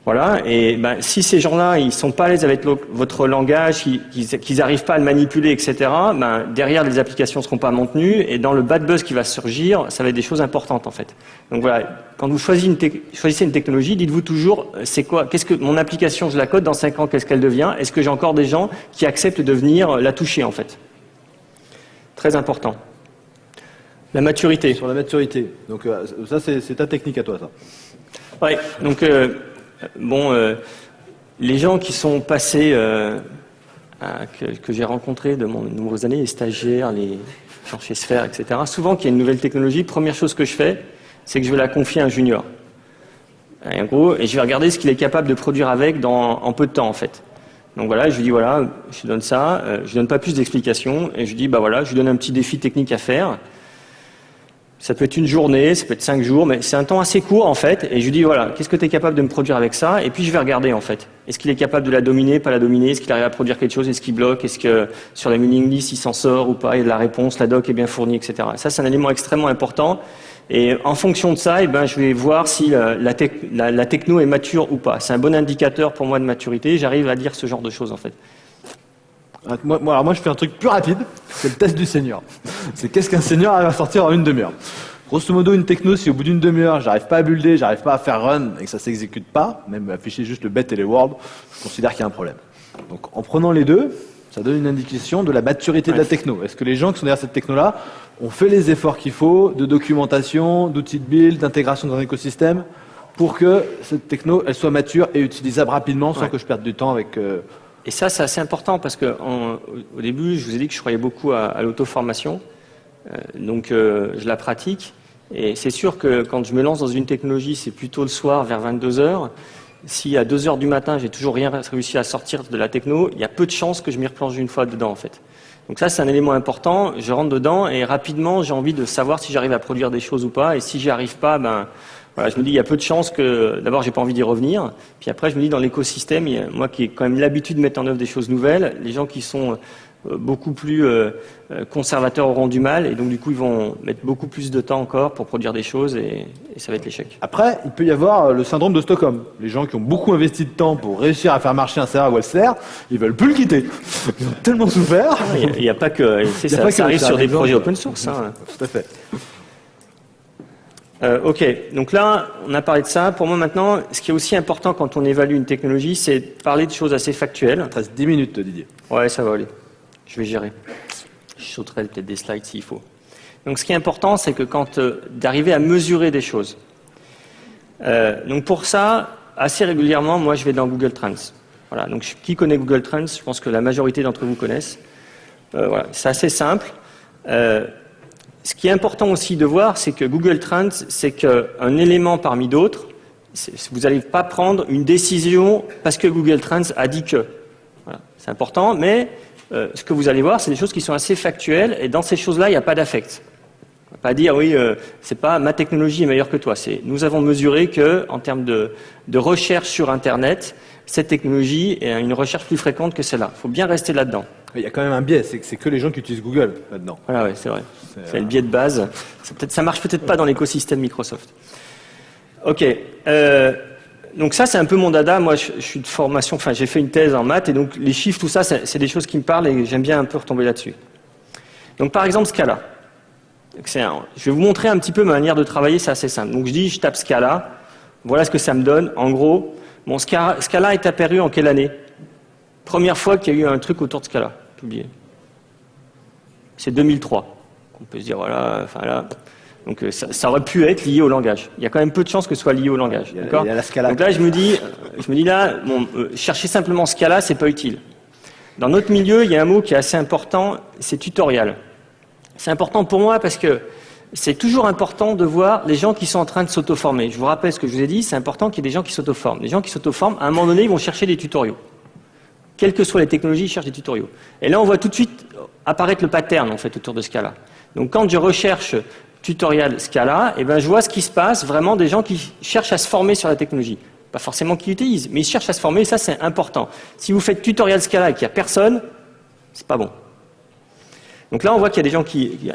voilà. Et si ces gens-là, ils sont pas à l'aise avec votre langage, qu'ils n'arrivent pas à le manipuler, etc. Derrière, les applications seront pas maintenues. Et dans le bad buzz qui va surgir, ça va être des choses importantes en fait. Donc voilà. Quand vous choisissez une technologie, dites-vous toujours, c'est quoi? Qu'est-ce que mon application, je la code dans 5 ans, qu'est-ce qu'elle devient? Est-ce que j'ai encore des gens qui acceptent de venir la toucher en fait? Très important. La maturité. Sur la maturité. Donc ça, c'est ta technique à toi, ça. Ouais. Donc les gens qui sont passés, que j'ai rencontrés de mon nombreuses années, les stagiaires, les gens chez Sphère, etc. Souvent, qu'il y a une nouvelle technologie, première chose que je fais, c'est que je vais la confier à un junior. Et en gros, et je vais regarder ce qu'il est capable de produire avec en peu de temps, en fait. Donc voilà, je lui dis voilà, je te donne ça, je donne pas plus d'explications, et je lui dis voilà, je lui donne un petit défi technique à faire. Ça peut être une journée, ça peut être 5 jours, mais c'est un temps assez court en fait. Et je lui dis voilà, qu'est-ce que tu es capable de me produire avec ça? Et puis je vais regarder en fait. Est-ce qu'il est capable de la dominer, pas la dominer? Est-ce qu'il arrive à produire quelque chose? Est-ce qu'il bloque? Est-ce que sur la mailing list il s'en sort ou pas? Il y a de la réponse, la doc est bien fournie, etc. Ça c'est un élément extrêmement important. Et en fonction de ça, je vais voir si la techno est mature ou pas. C'est un bon indicateur pour moi de maturité. J'arrive à dire ce genre de choses en fait. Moi, je fais un truc plus rapide, c'est le test du senior. C'est qu'est-ce qu'un senior arrive à sortir en une demi-heure. Grosso modo, une techno, si au bout d'une demi-heure, j'arrive pas à builder, j'arrive pas à faire run et que ça s'exécute pas, même afficher juste le bet et les words, je considère qu'il y a un problème. Donc, en prenant les deux, ça donne une indication de la maturité de la techno. Est-ce que les gens qui sont derrière cette techno-là ont fait les efforts qu'il faut de documentation, d'outils de build, d'intégration dans un écosystème pour que cette techno, elle soit mature et utilisable rapidement sans que je perde du temps avec... Et ça, c'est assez important parce que au début, je vous ai dit que je croyais beaucoup à l'auto-formation. Donc je la pratique. Et c'est sûr que quand je me lance dans une technologie, c'est plutôt le soir vers 22 heures. Si à 2 heures du matin, j'ai toujours rien réussi à sortir de la techno, il y a peu de chances que je m'y replonge une fois dedans en fait. Donc ça, c'est un élément important. Je rentre dedans et rapidement, j'ai envie de savoir si j'arrive à produire des choses ou pas. Et si j'y arrive pas, voilà, je me dis il y a peu de chances que d'abord j'ai pas envie d'y revenir. Puis après, je me dis dans l'écosystème, moi qui ai quand même l'habitude de mettre en œuvre des choses nouvelles, les gens qui sont beaucoup plus conservateurs auront du mal et donc du coup ils vont mettre beaucoup plus de temps encore pour produire des choses et ça va être l'échec. Après, il peut y avoir le syndrome de Stockholm. Les gens qui ont beaucoup investi de temps pour réussir à faire marcher un serveur Webster, ils veulent plus le quitter. Ils ont tellement souffert. Il n'y a pas que ça arrive sur des projets open source. Hein. Tout à fait. Ok, donc là, on a parlé de ça. Pour moi maintenant, ce qui est aussi important quand on évalue une technologie, c'est de parler de choses assez factuelles. Il te reste 10 minutes, Didier. Ouais, ça va aller. Je vais gérer. Je sauterai peut-être des slides s'il faut. Donc ce qui est important, c'est que d'arriver à mesurer des choses. Donc pour ça, assez régulièrement, moi je vais dans Google Trends. Voilà. Donc qui connaît Google Trends? Je pense que la majorité d'entre vous connaissent. Voilà. C'est assez simple. Ce qui est important aussi de voir, c'est que Google Trends, c'est qu'un élément parmi d'autres. Vous n'allez pas prendre une décision parce que Google Trends a dit que. Voilà. C'est important, mais ce que vous allez voir, c'est des choses qui sont assez factuelles, et dans ces choses-là, il n'y a pas d'affect. On ne va pas dire, oui, c'est pas ma technologie est meilleure que toi. Nous avons mesuré que, en termes de recherche sur Internet, cette technologie est une recherche plus fréquente que celle-là. Il faut bien rester là-dedans. Il y a quand même un biais, c'est que les gens qui utilisent Google là-dedans. Voilà, ouais, c'est vrai. C'est le biais de base. Ça marche peut-être pas dans l'écosystème Microsoft. Ok. Donc ça, c'est un peu mon dada. Moi, je suis de formation, j'ai fait une thèse en maths, et donc les chiffres, tout ça, c'est des choses qui me parlent, et j'aime bien un peu retomber là-dessus. Donc par exemple, Scala. Je vais vous montrer un petit peu ma manière de travailler, c'est assez simple. Donc je tape Scala, voilà ce que ça me donne. En gros, Scala est apparu en quelle année? Première fois qu'il y a eu un truc autour de Scala, publié. C'est 2003. On peut se dire, voilà, là... Donc ça aurait pu être lié au langage. Il y a quand même peu de chances que ce soit lié au langage. D'accord ? Il y a la Scala. Donc là, je me dis là, chercher simplement Scala, c'est pas utile. Dans notre milieu, il y a un mot qui est assez important, c'est tutorial. C'est important pour moi parce que c'est toujours important de voir les gens qui sont en train de s'auto-former. Je vous rappelle ce que je vous ai dit, c'est important qu'il y ait des gens qui s'auto-forment. Les gens qui s'auto-forment, à un moment donné, ils vont chercher des tutoriaux. Quelles que soient les technologies, ils cherchent des tutoriaux. Et là, on voit tout de suite apparaître le pattern, en fait, autour de Scala. Donc quand je recherche tutoriel Scala, je vois ce qui se passe, vraiment des gens qui cherchent à se former sur la technologie. Pas forcément qui l'utilisent, mais ils cherchent à se former, et ça c'est important. Si vous faites tutoriel Scala et qu'il n'y a personne, c'est pas bon. Donc là on voit qu'il y a des gens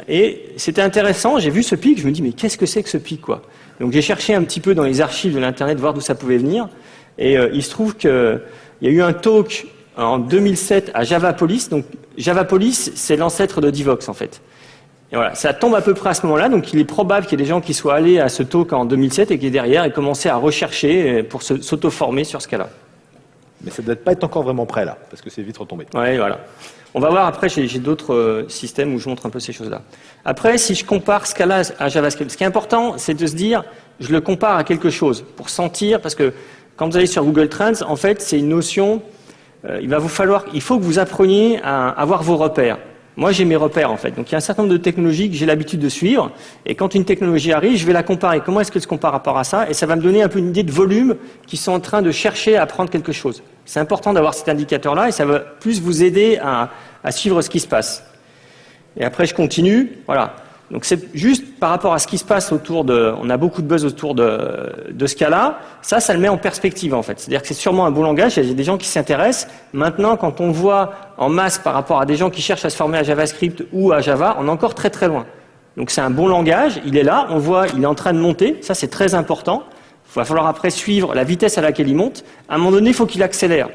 Et c'était intéressant, j'ai vu ce pic, je me dis mais qu'est-ce que c'est que ce pic quoi? Donc j'ai cherché un petit peu dans les archives de l'internet, voir d'où ça pouvait venir, et il se trouve qu'il y a eu un talk en 2007 à Javapolis. Donc Javapolis, c'est l'ancêtre de Divox en fait. Et voilà, ça tombe à peu près à ce moment-là, donc il est probable qu'il y ait des gens qui soient allés à ce talk en 2007 et qui derrière aient commencé à rechercher pour s'auto-former sur ce cas-là. Mais ça ne doit pas être encore vraiment prêt là, parce que c'est vite retombé. Oui, voilà. On va voir après, j'ai d'autres systèmes où je montre un peu ces choses-là. Après, si je compare Scala à JavaScript, ce qui est important, c'est de se dire, je le compare à quelque chose, pour sentir, parce que quand vous allez sur Google Trends, en fait, c'est une notion, il faut que vous appreniez à avoir vos repères. Moi, j'ai mes repères, en fait. Donc, il y a un certain nombre de technologies que j'ai l'habitude de suivre. Et quand une technologie arrive, je vais la comparer. Comment est-ce qu'elle se compare par rapport à ça? Et ça va me donner un peu une idée de volume qui sont en train de chercher à apprendre quelque chose. C'est important d'avoir cet indicateur-là et ça va plus vous aider à suivre ce qui se passe. Et après, je continue. Voilà. Donc, c'est juste par rapport à ce qui se passe on a beaucoup de buzz autour de Scala. Ça le met en perspective, en fait. C'est-à-dire que c'est sûrement un bon langage. Il y a des gens qui s'y intéressent. Maintenant, quand on voit en masse par rapport à des gens qui cherchent à se former à JavaScript ou à Java, on est encore très très loin. Donc, c'est un bon langage. Il est là. On voit, il est en train de monter. Ça, c'est très important. Il va falloir après suivre la vitesse à laquelle il monte. À un moment donné, il faut qu'il accélère.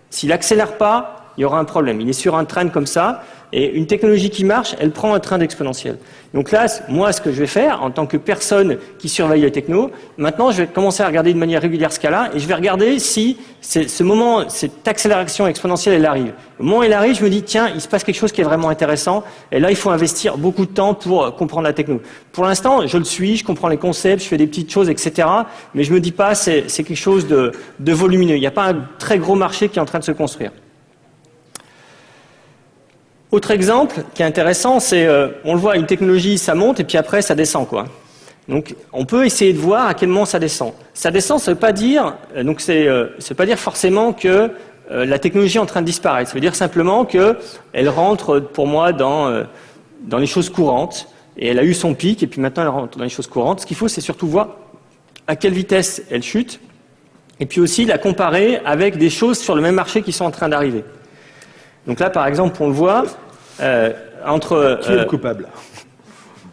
S'il accélère pas, il y aura un problème. Il est sur un train comme ça. Et une technologie qui marche, elle prend un train exponentiel. Donc là, moi, ce que je vais faire, en tant que personne qui surveille les technos, maintenant, je vais commencer à regarder de manière régulière Scala, et je vais regarder si cette accélération exponentielle, elle arrive. Au moment où elle arrive, je me dis, tiens, il se passe quelque chose qui est vraiment intéressant, et là, il faut investir beaucoup de temps pour comprendre la techno. Pour l'instant, je le suis, je comprends les concepts, je fais des petites choses, etc., mais je me dis pas, c'est quelque chose de volumineux. Il n'y a pas un très gros marché qui est en train de se construire. Autre exemple qui est intéressant, c'est, on le voit, une technologie, ça monte et puis après ça descend, quoi. Donc, on peut essayer de voir à quel moment ça descend. Ça descend, ça veut pas dire, donc ça veut pas dire forcément que la technologie est en train de disparaître. Ça veut dire simplement que elle rentre, pour moi, dans les choses courantes. Et elle a eu son pic, et puis maintenant elle rentre dans les choses courantes. Ce qu'il faut, c'est surtout voir à quelle vitesse elle chute, et puis aussi la comparer avec des choses sur le même marché qui sont en train d'arriver. Donc là, par exemple, on le voit, entre... Qui est le coupable?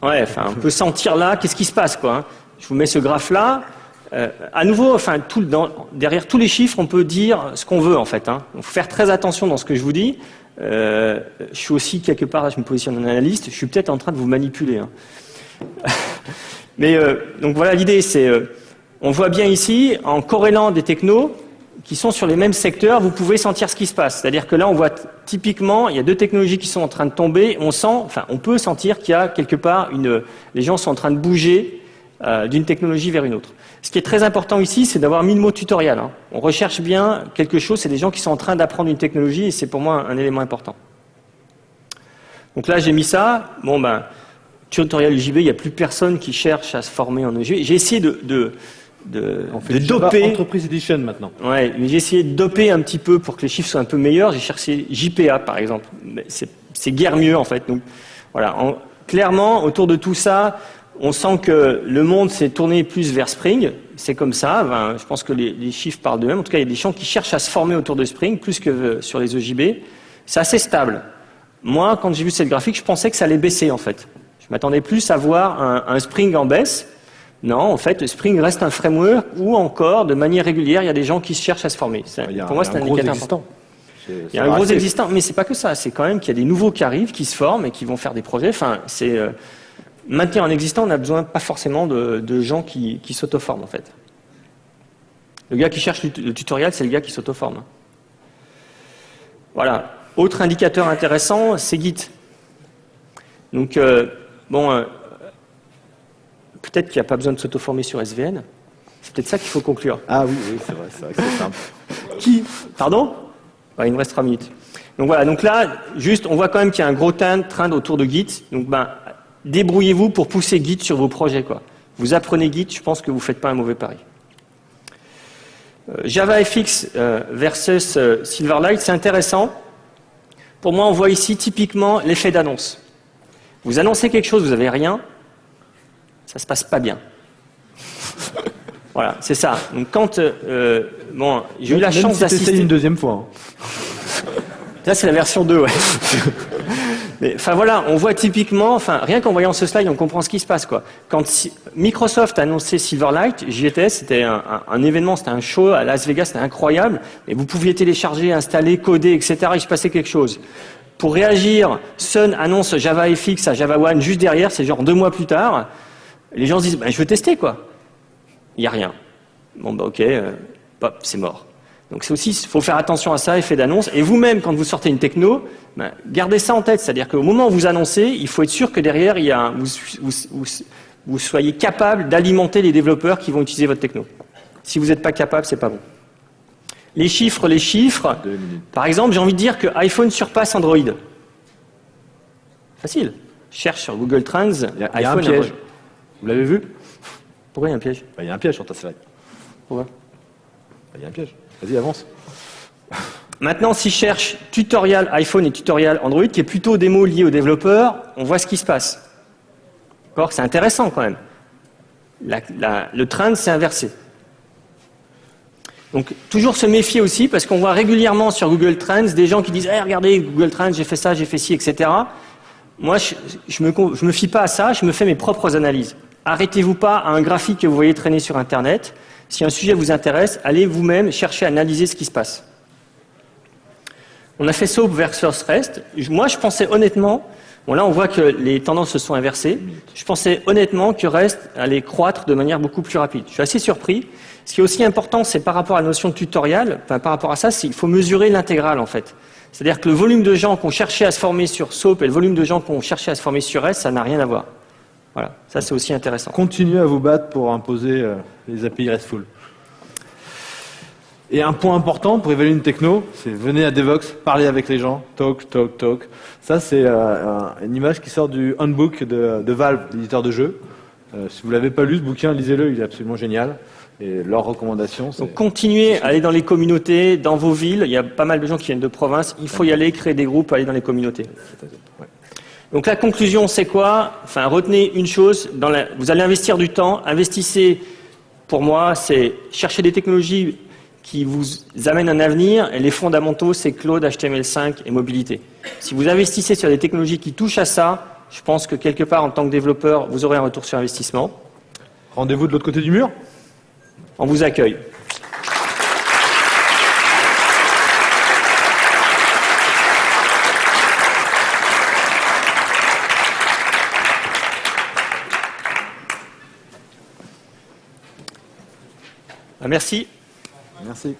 Ouais, enfin, on peut sentir là, qu'est-ce qui se passe, quoi. Hein. Je vous mets ce graphe-là. À nouveau, enfin, derrière tous les chiffres, on peut dire ce qu'on veut, en fait. Hein. Il faut faire très attention dans ce que je vous dis. Je suis aussi, quelque part, là, je me positionne en analyste, je suis peut-être en train de vous manipuler. Hein. Mais donc voilà, l'idée, c'est... on voit bien ici, en corrélant des technos qui sont sur les mêmes secteurs, vous pouvez sentir ce qui se passe. C'est-à-dire que là, on voit typiquement, il y a deux technologies qui sont en train de tomber. On peut sentir qu'il y a quelque part les gens sont en train de bouger d'une technologie vers une autre. Ce qui est très important ici, c'est d'avoir mis le mot tutoriel. Hein. On recherche bien quelque chose, c'est des gens qui sont en train d'apprendre une technologie et c'est pour moi un élément important. Donc là, j'ai mis ça. Bon, tutoriel UJB, il n'y a plus personne qui cherche à se former en UJB. J'ai essayé On fait de doper. Entreprise Edition maintenant. Ouais, mais j'ai essayé de doper un petit peu pour que les chiffres soient un peu meilleurs. J'ai cherché JPA par exemple. Mais c'est guère mieux en fait. Donc voilà, clairement autour de tout ça, on sent que le monde s'est tourné plus vers Spring. C'est comme ça. Je pense que les chiffres parlent d'eux-mêmes. En tout cas, il y a des gens qui cherchent à se former autour de Spring plus que sur les EJB. C'est assez stable. Moi, quand j'ai vu cette graphique, je pensais que ça allait baisser en fait. Je m'attendais plus à voir un Spring en baisse. Non, en fait, Spring reste un framework où encore, de manière régulière, il y a des gens qui cherchent à se former. Pour moi, c'est un indicateur important. Il y a un gros existant, mais c'est pas que ça. C'est quand même qu'il y a des nouveaux qui arrivent, qui se forment et qui vont faire des projets. Enfin, c'est maintenir un existant, on n'a besoin pas forcément de gens qui s'auto-forment en fait. Le gars qui cherche le tutoriel, c'est le gars qui s'auto-forme. Voilà. Autre indicateur intéressant, c'est Git. Donc, peut-être qu'il n'y a pas besoin de s'auto-former sur SVN. C'est peut-être ça qu'il faut conclure. Ah oui, c'est vrai que c'est simple. Pardon? Il me reste 3 minutes. Donc voilà, donc là, juste, on voit quand même qu'il y a un gros trend autour de Git. Donc débrouillez-vous pour pousser Git sur vos projets, quoi. Vous apprenez Git, je pense que vous ne faites pas un mauvais pari. JavaFX versus Silverlight, c'est intéressant. Pour moi, on voit ici typiquement l'effet d'annonce. Vous annoncez quelque chose, vous n'avez rien, ça se passe pas bien. Voilà, c'est ça. Donc quand j'ai eu la chance d'assister une deuxième fois. Là, c'est la version 2, ouais. Mais voilà, on voit typiquement, rien qu'en voyant ce slide, on comprend ce qui se passe, quoi. Quand Microsoft a annoncé Silverlight, j'y étais, c'était un événement, c'était un show à Las Vegas, c'était incroyable. Et vous pouviez télécharger, installer, coder, etc. Il se passait quelque chose. Pour réagir, Sun annonce JavaFX à Java One juste derrière, c'est genre 2 mois plus tard. Les gens se disent, je veux tester, quoi. Il n'y a rien. Ok, c'est mort. Donc c'est aussi, il faut faire attention à ça, effet d'annonce. Et vous-même, quand vous sortez une techno, gardez ça en tête. C'est-à-dire qu'au moment où vous annoncez, il faut être sûr que derrière, vous soyez capable d'alimenter les développeurs qui vont utiliser votre techno. Si vous n'êtes pas capable, c'est pas bon. Les chiffres. Par exemple, j'ai envie de dire que iPhone surpasse Android. Facile. Je cherche sur Google Trends. Il y a un piège. Vous l'avez vu? Pourquoi il y a un piège? Il y a un piège sur ta slide. Pourquoi? Il y a un piège. Vas-y, avance. Maintenant, si je cherche tutoriel iPhone et tutoriel Android, qui est plutôt des mots liés aux développeurs, on voit ce qui se passe. D'accord? C'est intéressant quand même. Le trend s'est inversé. Donc, toujours se méfier aussi, parce qu'on voit régulièrement sur Google Trends des gens qui disent hey, « Regardez, Google Trends, j'ai fait ça, j'ai fait ci, etc. » Moi, je me fie pas à ça, je me fais mes propres analyses. Arrêtez-vous pas à un graphique que vous voyez traîner sur Internet. Si un sujet vous intéresse, allez vous-même chercher à analyser ce qui se passe. On a fait SOAP versus REST. Moi, je pensais honnêtement, là on voit que les tendances se sont inversées, je pensais honnêtement que REST allait croître de manière beaucoup plus rapide. Je suis assez surpris. Ce qui est aussi important, c'est par rapport à la notion de tutoriel, par rapport à ça, il faut mesurer l'intégrale en fait. C'est-à-dire que le volume de gens qui ont cherché à se former sur SOAP et le volume de gens qui ont cherché à se former sur REST, ça n'a rien à voir. Voilà, ça c'est aussi intéressant. Continuez à vous battre pour imposer les API RESTful. Et un point important pour évaluer une techno, c'est venez à Devox, parlez avec les gens, talk, talk, talk. Ça, c'est une image qui sort du handbook de Valve, l'éditeur de jeux. Si vous l'avez pas lu, ce bouquin, lisez-le, il est absolument génial. Et leurs recommandations, c'est... Donc continuez à aller dans les communautés, dans vos villes. Il y a pas mal de gens qui viennent de province. Il faut y aller, créer des groupes, aller dans les communautés. Ouais. Donc la conclusion, c'est quoi? Enfin, retenez une chose. Vous allez investir du temps. Investissez, pour moi, c'est chercher des technologies qui vous amènent un avenir. Et les fondamentaux, c'est Cloud, HTML5 et mobilité. Si vous investissez sur des technologies qui touchent à ça, je pense que quelque part, en tant que développeur, vous aurez un retour sur investissement. Rendez-vous de l'autre côté du mur. On vous accueille. Merci. Merci.